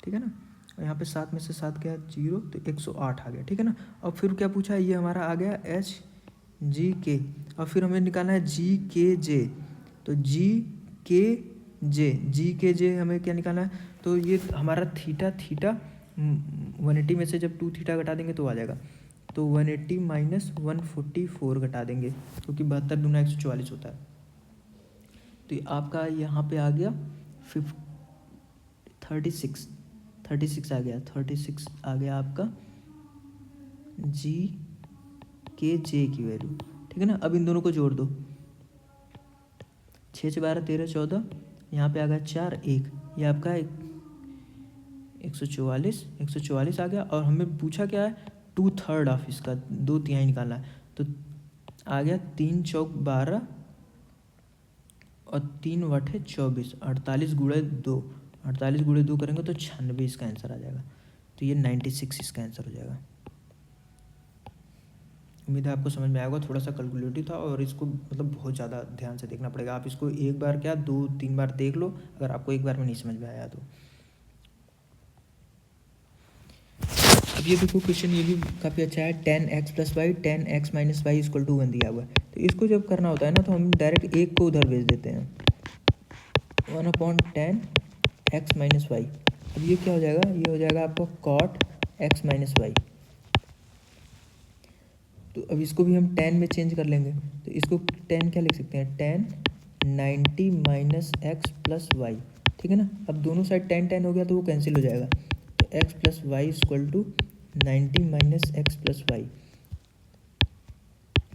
ठीक है ना, और यहाँ पे 7 में से 7 गया 0, तो 108 आ गया, ठीक है ना। अब फिर क्या पूछा है, ये हमारा आ गया एच जी के, और फिर हमें निकालना है जी के जे, तो जी के जे हमें क्या निकालना है, तो ये हमारा थीटा 180 में से जब 2 थीटा घटा देंगे तो आ जाएगा, तो 180 माइनस 144 घटा देंगे, क्योंकि 72 दूना 144 होता है, तो ये आपका यहाँ पे आ गया 36 आ गया, 36 आ गया आपका जी के जे की वैल्यू, ठीक है ना। अब इन दोनों को जोड़ दो, 6 से 12 13 14, यहाँ पे आ गया 4 1, ये आपका 144 आ गया, और हमें पूछा क्या है, 2/3 ऑफ इसका 2/3 निकालना है, तो आ गया 3 चौक 12 और 3 वटे 24, 48 गुणे 2, 48 गुणे 2 करेंगे तो 96 इसका आंसर आ जाएगा, तो ये 96 इसका आंसर हो जाएगा। उम्मीद है आपको समझ में आएगा, थोड़ा सा कैलकुलेटिव था, और इसको मतलब बहुत ज़्यादा ध्यान से देखना पड़ेगा, आप इसको एक बार क्या 2-3 बार देख लो, अगर आपको एक बार में नहीं समझ में आया तो। अब ये देखो क्वेश्चन, ये भी काफ़ी अच्छा है, 10x plus y 10x minus y equal to 1 दिया हुआ है, तो इसको जब करना होता है ना, तो हम डायरेक्ट एक को उधर भेज देते हैं, 1/10x माइनस वाई, अब ये क्या हो जाएगा, ये हो जाएगा आपका cot x माइनस वाई, तो अब इसको भी हम 10 में चेंज कर लेंगे, तो इसको 10 क्या लिख सकते हैं, 10 90 माइनस एक्स प्लस वाई, ठीक है ना। अब दोनों साइड 10 हो गया तो वो कैंसिल हो जाएगा, तो x plus y equal to 90 minus x plus y,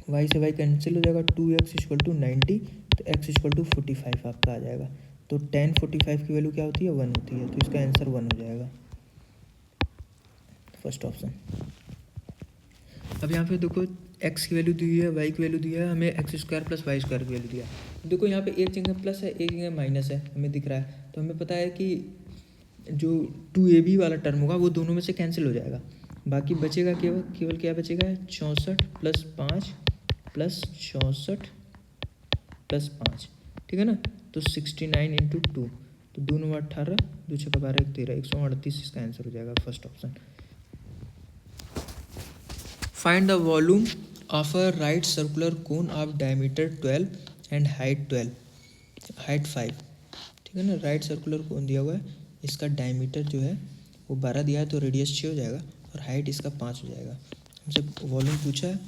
y से वाई कैंसिल हो जाएगा, 2x इक्वल टू 90, तो x इक्वल टू 45 आपका आ जाएगा, तो 10 45 की वैल्यू क्या होती है, 1 होती है, तो इसका आंसर 1 हो जाएगा, फर्स्ट ऑप्शन। अब यहाँ पे देखो x की वैल्यू दी है, y की वैल्यू दी है, हमें x square plus y square की वैल्यू दिया है, देखो यहाँ पे एक जगह प्लस है एक जगह माइनस है हमें दिख रहा है, तो हमें पता है कि जो 2ab वाला टर्म होगा वो दोनों में से कैंसिल हो जाएगा, बाकी बचेगा केवल क्या बचेगा, 64 प्लस 5 प्लस 64 प्लस 5, ठीक है ना, तो 69 इंटू 2, तो 2 9 18, 2 6 12 1 13, 138 इसका आंसर हो जाएगा, first option. Find the volume of a right circular cone of diameter 12 and height 5, ठीक है ना। राइट सर्कुलर कोन दिया हुआ है, इसका डायमीटर जो है वो 12 दिया है, तो रेडियस 6 हो जाएगा, और हाइट इसका 5 हो जाएगा। हमसे वॉल्यूम पूछा है,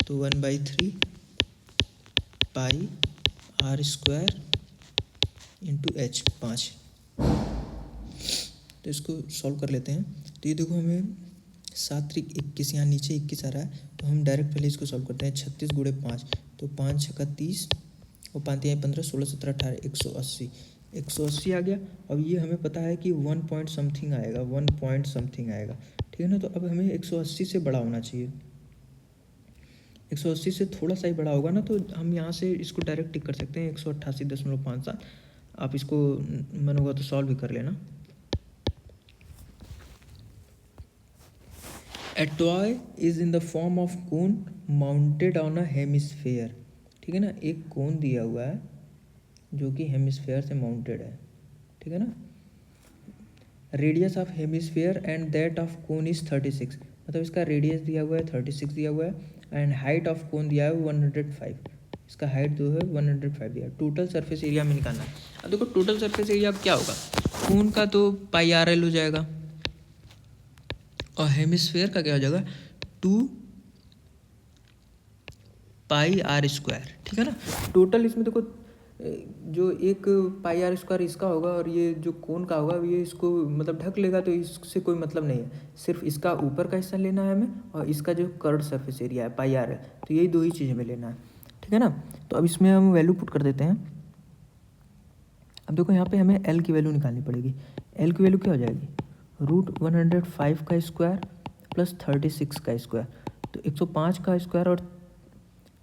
तो 1/3 पाई आर स्क्वायर इंटू एच 5, तो इसको सॉल्व कर लेते हैं। तो ये देखो हमें 7 3 21, यहाँ नीचे 21 आ रहा है, तो हम डायरेक्ट पहले इसको सॉल्व करते हैं, 36 गुणे 5, तो 5 6 30 और 5 3 15 16 17 18 180 आ गया। अब ये हमें पता है कि 1 पॉइंट समथिंग आएगा, 1 पॉइंट समथिंग आएगा, ठीक है ना। तो अब हमें 180 से बड़ा होना चाहिए, 180 से थोड़ा सा ही बड़ा होगा ना, तो हम यहाँ से इसको डायरेक्ट टिक कर सकते हैं, 188.57। आप इसको मन होगा तो सॉल्व भी कर लेना। A toy is in the form of cone mounted on a hemisphere, ठीक है ना, एक कोन दिया हुआ है जो कि हेमिस्फेयर से माउंटेड है, ठीक है ना। Radius of hemisphere and that of cone is 36, मतलब इसका रेडियस दिया हुआ है 36 दिया हुआ है, एंड हाइट ऑफ कोन दिया है 105, इसका हाइट जो है 105 दिया है। टोटल सरफेस एरिया में निकालना है। अब देखो टोटल सरफेस एरिया क्या होगा, कोन का तो पाई आर एल हो जाएगा, और हेमिस्फेयर का क्या हो जाएगा 2 पाई आर स्क्वायर, ठीक है ना। टोटल इसमें देखो जो एक पाई आर स्क्वायर इसका होगा, और ये जो कोन का होगा ये इसको मतलब ढक लेगा, तो इससे कोई मतलब नहीं है, सिर्फ इसका ऊपर का हिस्सा लेना है हमें, और इसका जो कर्व सरफेस एरिया है पाई आर है, तो यही 2 ही चीज़ हमें लेना है, ठीक है ना। तो अब इसमें हम वैल्यू पुट कर देते हैं। अब देखो यहाँ पे हमें एल की वैल्यू निकालनी पड़ेगी, एल की वैल्यू क्या हो जाएगी, √105 का स्क्वायर प्लस 36 का स्क्वायर, तो 105 का स्क्वायर और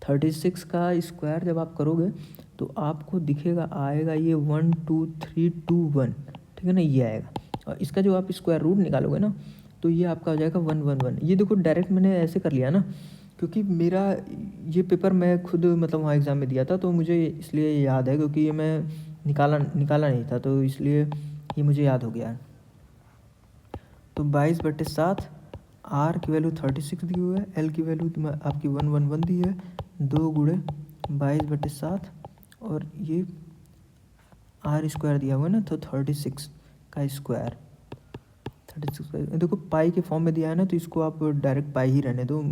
36 का स्क्वायर जब आप करोगे तो आपको दिखेगा आएगा ये 1 2 3 2 1, ठीक है ना, ये आएगा। और इसका जो आप स्क्वायर रूट निकालोगे ना, तो ये आपका हो जाएगा 111। ये देखो डायरेक्ट मैंने ऐसे कर लिया ना, क्योंकि मेरा ये पेपर मैं खुद मतलब वहाँ एग्ज़ाम में दिया था, तो मुझे इसलिए याद है, क्योंकि ये मैं निकाला नहीं था, तो इसलिए ये मुझे याद हो गया है। तो 22/7, आर की वैल्यू 36 दी हुई है, एल की वैल्यू आपकी 111 दी है, 2 गुणे 22/7 और ये आर स्क्वायर दिया हुआ है ना, तो 36 का स्क्वायर, 36 का देखो पाई के फॉर्म में दिया है ना, तो इसको आप डायरेक्ट पाई ही रहने दो,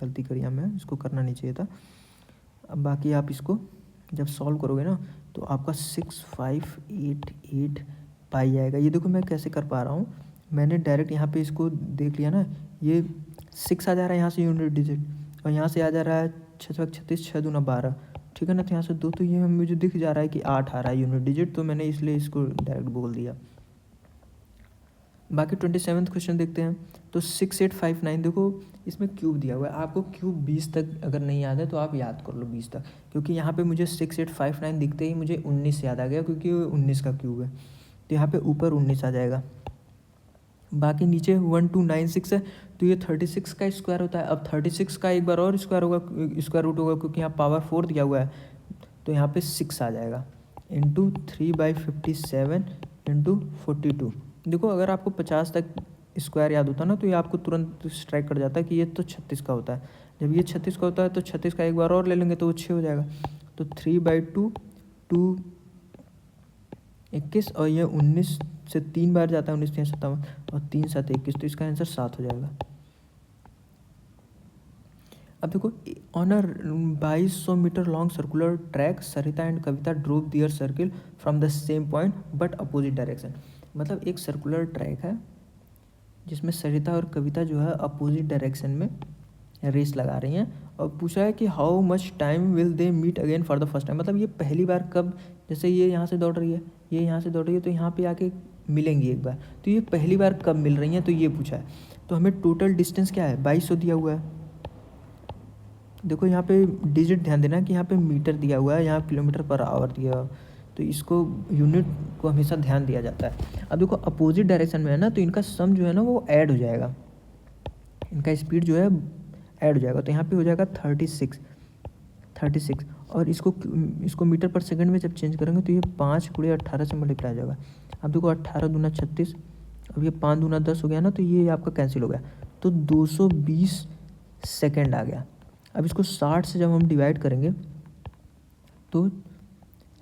गलती करी मैं, इसको करना नहीं चाहिए था। अब बाकी आप इसको जब सॉल्व करोगे ना, तो आपका 6588 पाई आएगा। ये देखो मैं कैसे कर पा रहा हूँ, मैंने डायरेक्ट यहाँ पे इसको देख लिया ना, ये 6 आ जा रहा है यहाँ से यूनिट डिजिट, और यहाँ से आ जा रहा है 6×36, 6 दूना 12, ठीक है ना, तो यहाँ से 2, तो ये मुझे दिख जा रहा है कि 8 आ रहा है यूनिट डिजिट, तो मैंने इसलिए इसको डायरेक्ट बोल दिया। बाकी 27वां क्वेश्चन देखते हैं। तो 6859, देखो इसमें क्यूब दिया हुआ है, आपको क्यूब 20 तक अगर नहीं याद है तो आप याद कर लो 20 तक, क्योंकि यहाँ पे मुझे 6859 दिखते ही मुझे 19 याद आ गया, क्योंकि 19 का क्यूब है, तो यहाँ पे ऊपर 19 आ जाएगा। बाकी नीचे 1296 है, तो ये 36 का स्क्वायर होता है। अब 36 का एक बार और स्क्वायर होगा, स्क्वायर रूट होगा, क्योंकि यहाँ पावर 4 दिया हुआ है, तो यहाँ पे 6 आ जाएगा, इंटू 3/57 इंटू 42। देखो अगर आपको 50 तक स्क्वायर याद होता ना, तो ये आपको तुरंत स्ट्राइक कर जाता है कि ये तो 36 का होता है। जब ये 36 का होता है तो 36 का एक बार और ले लेंगे तो वो 6 हो जाएगा, तो 3/2 2 21, और ये 19 से 3 बार जाता है, 19 3 57 और 3 7 21, तो इसका आंसर 7 हो जाएगा। अब देखो, on a 2200 metre long circular track Sarita and Kavita drove their circle from the same point but opposite direction. मतलब एक सर्कुलर ट्रैक है जिसमें सरिता और कविता जो है अपोजिट डायरेक्शन में रेस लगा रही हैं, और पूछा है कि how much time will they meet again for the first time. मतलब ये पहली बार कब, जैसे ये यहाँ से दौड़ रही है, ये यहाँ से दौड़ रही है, तो यहाँ पे आके मिलेंगी एक बार, तो ये पहली बार कब मिल रही हैं, तो ये पूछा है। तो हमें टोटल डिस्टेंस क्या है, 2200 दिया हुआ है। देखो यहाँ पे डिजिट ध्यान देना कि यहाँ पे मीटर दिया हुआ है, यहाँ किलोमीटर पर आवर दिया हुआ, तो इसको यूनिट को हमेशा ध्यान दिया जाता है। अब देखो अपोजिट डायरेक्शन में है ना, तो इनका सम जो है ना वो ऐड हो जाएगा, इनका स्पीड जो है ऐड हो जाएगा, तो यहाँ पे हो जाएगा 36, और इसको मीटर पर सेकंड में जब चेंज करेंगे तो ये 5×18 से मल्टीप्लाई हो जाएगा। अब देखो 18 दूना 36, अब ये 5 दूना 10 हो गया ना, तो ये आपका कैंसिल हो गया, तो 220 सेकेंड आ गया। अब इसको 60 से जब हम डिवाइड करेंगे तो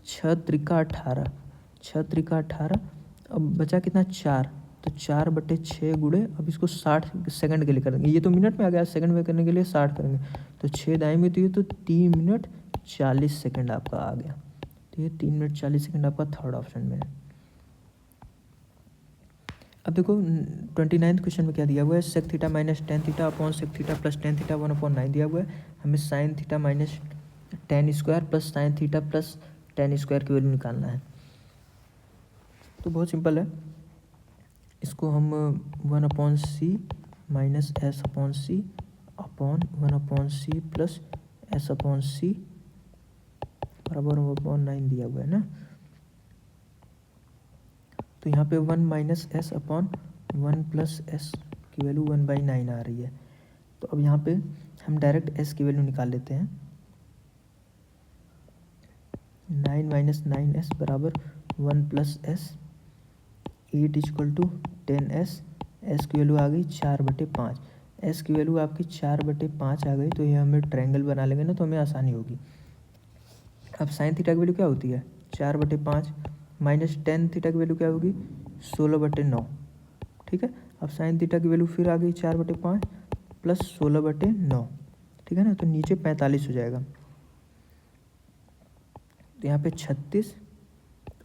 6×18, अब बचा कितना 4, तो 4/6 गुणे, अब इसको 60 सेकंड के लिए करेंगे, ये तो मिनट में आ गया, सेकंड में करने के लिए 60 करेंगे, तो 6 दाएँ तो ये तो 3 मिनट 40 सेकंड आपका आ गया, तो ये 3 मिनट 40 सेकंड आपका थर्ड ऑप्शन में है। अब देखो 29वां क्वेश्चन में क्या दिया हुआ है, sec θ - tan θ upon sec θ plus tan θ 1/9 दिया हुआ है। हमें sin θ minus tan square plus sin θ plus tan square की वैल्यू निकालना है। तो बहुत सिंपल है, इसको हम 1/c minus s/c upon 1/c plus s/c बराबर 1/9 दिया हुआ है ना, तो यहाँ पे 1 minus S upon 1 plus S की वैल्यू 1/9 आ रही है। तो अब यहाँ पे हम डायरेक्ट एस की वैल्यू निकाल लेते हैं, 9 माइनस 9s बराबर 1 प्लस एस, 8 = 10s, एस की वैल्यू आ गई 4/5, एस की वैल्यू आपकी 4/5 आ गई, तो ये हमें ट्रायंगल बना लेंगे ना, तो हमें आसानी होगी। अब साइन थीटा की वैल्यू क्या होती है 4/5, माइनस tan थीटा की वैल्यू क्या होगी 16/9, ठीक है। अब साइन थीटा की वैल्यू फिर आ गई 4/5 प्लस 16/9, ठीक है ना, तो नीचे 45 हो जाएगा, तो यहाँ पे 36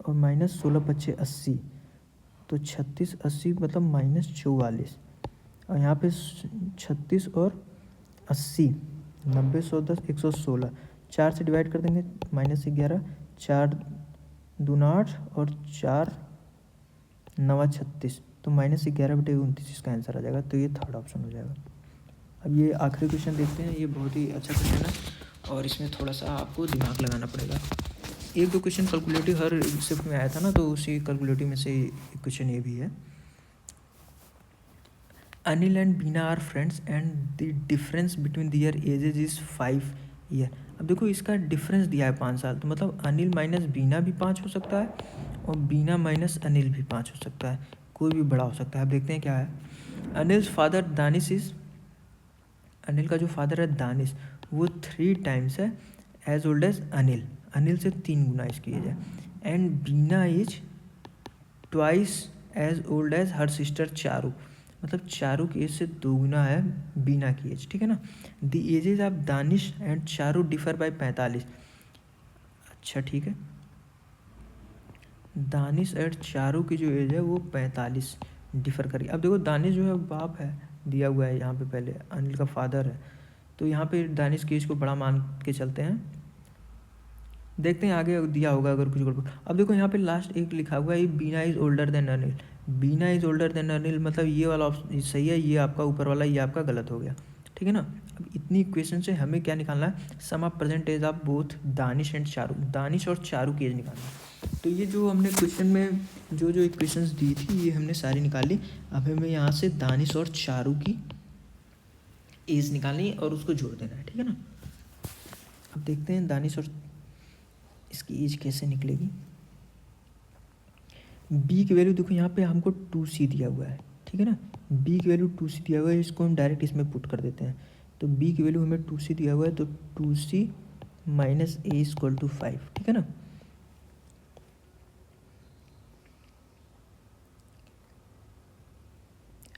और माइनस 16×5 = 80, तो 36 80 मतलब -44, और यहाँ पे 36 और 80 90 110 116, 4 से डिवाइड कर देंगे -11, 4 दूना 8 और 4 9 36, तो -11/29 इसका आंसर आ जाएगा, तो ये थर्ड ऑप्शन हो जाएगा। अब ये आखिरी क्वेश्चन देखते हैं, ये बहुत ही अच्छा क्वेश्चन है और इसमें थोड़ा सा आपको दिमाग लगाना पड़ेगा। 1-2 क्वेश्चन कैलकुलेटिव हर शिफ्ट में आया था ना, तो उसी कैलकुलेटिव में से एक क्वेश्चन ये भी है। Anil and Bina are friends and the difference between their ages is 5 year. अब देखो इसका डिफरेंस दिया है 5 साल, तो मतलब अनिल माइनस बीना भी 5 हो सकता है और बीना माइनस अनिल भी 5 हो सकता है, कोई भी बड़ा हो सकता है। अब देखते हैं क्या है। अनिल्स फादर दानिश इज़, अनिल का जो फादर है दानिश वो 3 टाइम्स है age old age Anil, Anil से 3 गुना इसकी एज है। And Bina is twice age old age her sister Charu, मतलब चारू की एज से 2 गुना है बीना की एज, ठीक है ना। The edges of Danish and Charu differ by 45। अच्छा ठीक है, दानिश एंड चारू की जो एज है वो 45 डिफर करी। अब देखो दानिश जो है बाप है, दिया हुआ है यहाँ पे, पहले अनिल का फादर है, तो यहाँ पे दानिश की एज को बड़ा मान के चलते हैं। देखते हैं आगे दिया होगा अगर कुछ गड़बड़। अब देखो यहाँ पे लास्ट एक लिखा हुआ है Beena is older than Anil, Beena is older than Anil, मतलब ये वाला ऑप्शन सही है, ये आपका ऊपर वाला ये आपका गलत हो गया, ठीक है ना। अब इतनी इक्वेशन से हमें क्या निकालना है, sum of present age of both Danish and Charu, Danish और चारू की एज निकालना है। तो ये जो हमने क्वेश्चन में जो जो इक्वेशंस दी थी ये हमने सारी निकाली। अब हमें यहाँ से दानिश और चारू की एज निकालनी है और उसको जोड़ देना है, ठीक है ना। अब देखते हैं दानिश और इसकी एज कैसे निकलेगी। बी की वैल्यू देखो यहाँ पे हमको 2c दिया हुआ है, ठीक है ना। बी की वैल्यू 2c दिया हुआ है, इसको हम डायरेक्ट इसमें पुट कर देते हैं। तो बी की वैल्यू हमें 2c दिया हुआ है, तो 2c minus A equal to 5, ठीक है ना।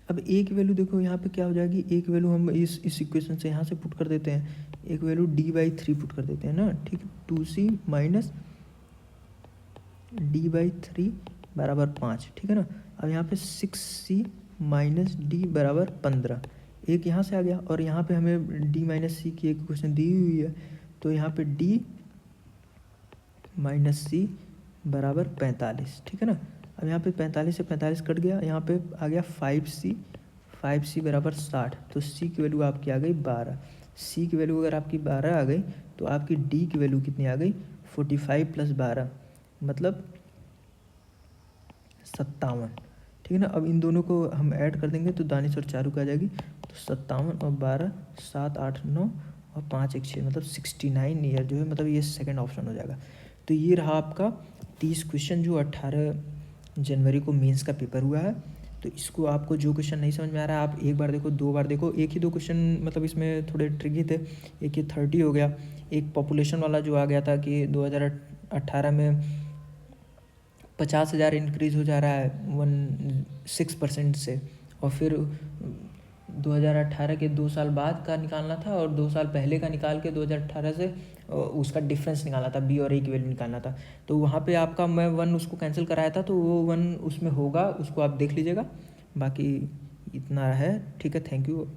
अब ए की वैल्यू देखो यहाँ पे क्या हो जाएगी, ए की वैल्यू हम इस इक्वेशन से यहाँ से पुट कर देते हैं, एक वैल्यू d/3 पुट कर देते हैं ना, ठीक है। 2c माइनस d/3 बराबर 5, ठीक है ना। अब यहाँ पे 6c माइनस d बराबर 15, एक यहाँ से आ गया और यहाँ पे हमें d माइनस सी की एक क्वेश्चन दी हुई है, तो यहाँ पे d माइनस सी बराबर 45, ठीक है ना। अब यहाँ पे 45 से 45 कट गया, यहाँ पे आ गया 5c बराबर 60, तो c की वैल्यू आपकी आ गई 12। c की वैल्यू अगर आपकी 12 आ गई तो आपकी d की वैल्यू कितनी आ गई, 45 प्लस 12 मतलब 57, ठीक है ना। अब इन दोनों को हम ऐड कर देंगे तो दानिश और चारू का आ जाएगी, तो 57 और 12 7 8 9 और 5 1 6 मतलब 69 ईयर जो है, मतलब ये सेकंड ऑप्शन हो जाएगा। तो ये रहा आपका 30 क्वेश्चन जो 18 जनवरी को मेंस का पेपर हुआ है। तो इसको आपको जो क्वेश्चन नहीं समझ में आ रहा है आप एक बार देखो, 2 बार देखो, एक ही 2 क्वेश्चन मतलब इसमें थोड़े ट्रिकी थे। एक ये 30 हो गया, एक पॉपुलेशन वाला जो आ गया था कि 2018 में 50,000 इंक्रीज़ हो जा रहा है 6% से, और फिर 2018 के 2 साल बाद का निकालना था और 2 साल पहले का निकाल के 2018 से उसका डिफरेंस निकालना था, बी और ए की वैल्यू निकालना था। तो वहाँ पे आपका मैं 1 उसको कैंसिल कराया था, तो वो 1 उसमें होगा, उसको आप देख लीजिएगा। बाकी इतना है, ठीक है, थैंक यू।